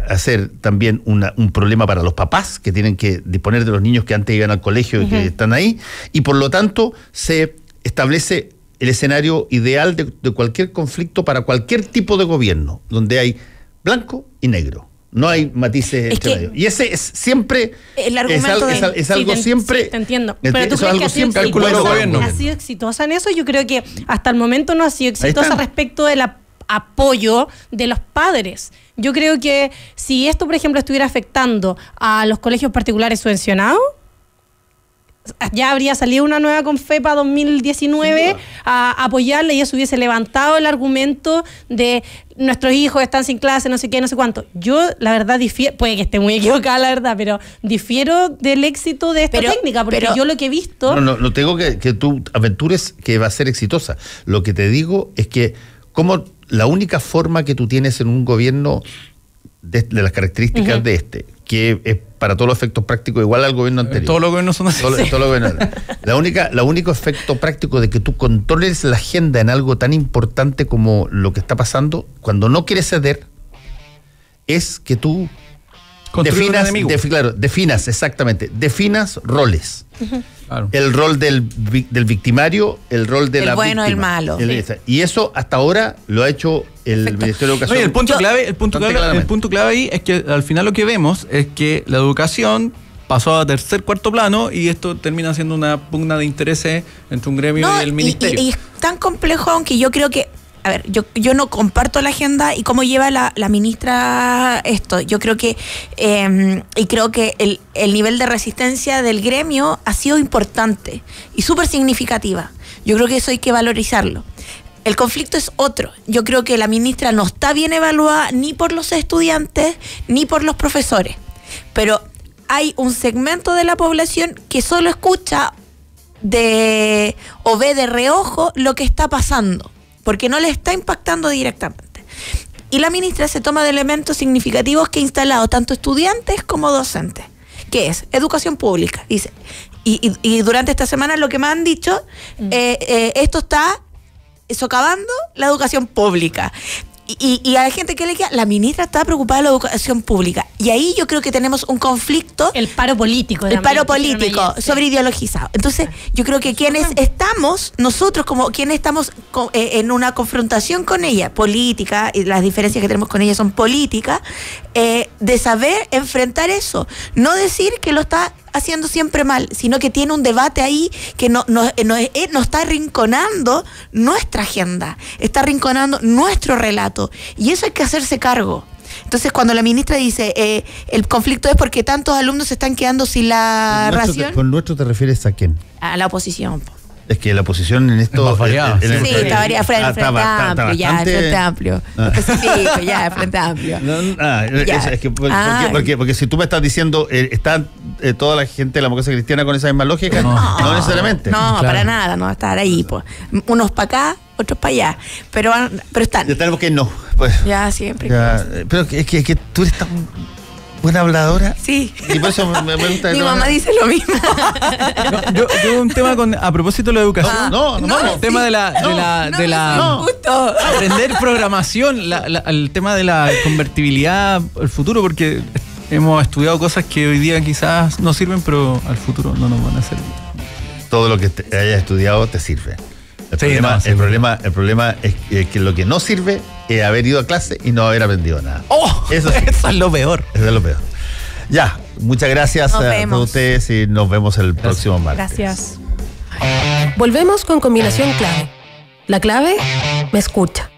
a ser también un problema para los papás, que tienen que disponer de los niños que antes iban al colegio y que están ahí, y por lo tanto se establece el escenario ideal de cualquier conflicto para cualquier tipo de gobierno, donde hay blanco y negro. No hay matices entre medio. Y ese es siempre... El argumento es algo siempre... Sí, te entiendo. Pero tú crees que ha sido exitosa en eso. Yo creo que hasta el momento no ha sido exitosa respecto de la apoyo de los padres. Yo creo que si esto, por ejemplo, estuviera afectando a los colegios particulares subvencionados, ya habría salido una nueva Confepa 2019 a apoyarle y eso hubiese levantado el argumento de nuestros hijos están sin clase, no sé qué, no sé cuánto. Yo, la verdad, puede que esté muy equivocada, la verdad, pero difiero del éxito de esta técnica, porque yo lo que he visto... No tengo que tú aventures que va a ser exitosa. Lo que te digo es que como la única forma que tú tienes en un gobierno de las características de que es para todos los efectos prácticos igual al gobierno anterior. Todos los gobiernos son así. La único efecto práctico de que tú controles la agenda en algo tan importante como lo que está pasando, cuando no quieres ceder, es que tú definas roles. Claro. El rol del victimario, el rol de la víctima. El bueno, el malo. Y eso hasta ahora lo ha hecho el Ministerio de Educación. No, y el punto clave ahí es que al final lo que vemos es que la educación pasó a tercer, cuarto plano y esto termina siendo una pugna de intereses entre un gremio y el ministerio. Y es tan complejo, aunque yo creo que a ver, yo no comparto la agenda y cómo lleva la ministra esto. Yo creo que, y creo que el nivel de resistencia del gremio ha sido importante y súper significativa. Yo creo que eso hay que valorizarlo. El conflicto es otro. Yo creo que la ministra no está bien evaluada ni por los estudiantes ni por los profesores. Pero hay un segmento de la población que solo escucha o ve de reojo lo que está pasando, porque no le está impactando directamente. Y la ministra se toma de elementos significativos que ha instalado tanto estudiantes como docentes, que es educación pública. Dice, y durante esta semana lo que me han dicho, esto está socavando la educación pública. Y a la gente que le queda, la ministra está preocupada de la educación pública. Y ahí yo creo que tenemos un conflicto. El paro político. Sobre ideologizado. Entonces, yo creo que nosotros como quienes estamos en una confrontación con ella, política, y las diferencias que tenemos con ella son políticas, de saber enfrentar eso. No decir que lo está haciendo siempre mal, sino que tiene un debate ahí que no está arrinconando nuestra agenda, está arrinconando nuestro relato, y eso hay que hacerse cargo. Entonces, cuando la ministra dice el conflicto es porque tantos alumnos se están quedando sin la ración. ¿Con nuestro te refieres a quién? A la oposición. Es que la oposición en esto... Sí, está variada, Frente Amplio, ya, el Frente Amplio. Específico, ya, el Frente Amplio. Porque si tú me estás diciendo, ¿está toda la gente de la democracia cristiana con esa misma lógica? No necesariamente. No, claro. Para nada, no va a estar ahí. Pues. Unos para acá, otros para allá. Pero están. Ya tenemos que no. Pues, ya, siempre. Ya, pero es que tú eres tan buena habladora. Sí. Y por eso me gusta. Mi mamá dice lo mismo. Yo un tema a propósito de la educación. El tema de la aprender programación, el tema de la convertibilidad al futuro, porque hemos estudiado cosas que hoy día quizás no sirven, pero al futuro no nos van a servir. Todo lo que hayas estudiado te sirve. El problema es que lo que no sirve es haber ido a clase y no haber aprendido nada. Eso es lo peor. Eso es lo peor. Ya, muchas gracias a ustedes y nos vemos el próximo martes. Gracias. Volvemos con Combinación Clave. La clave me escucha.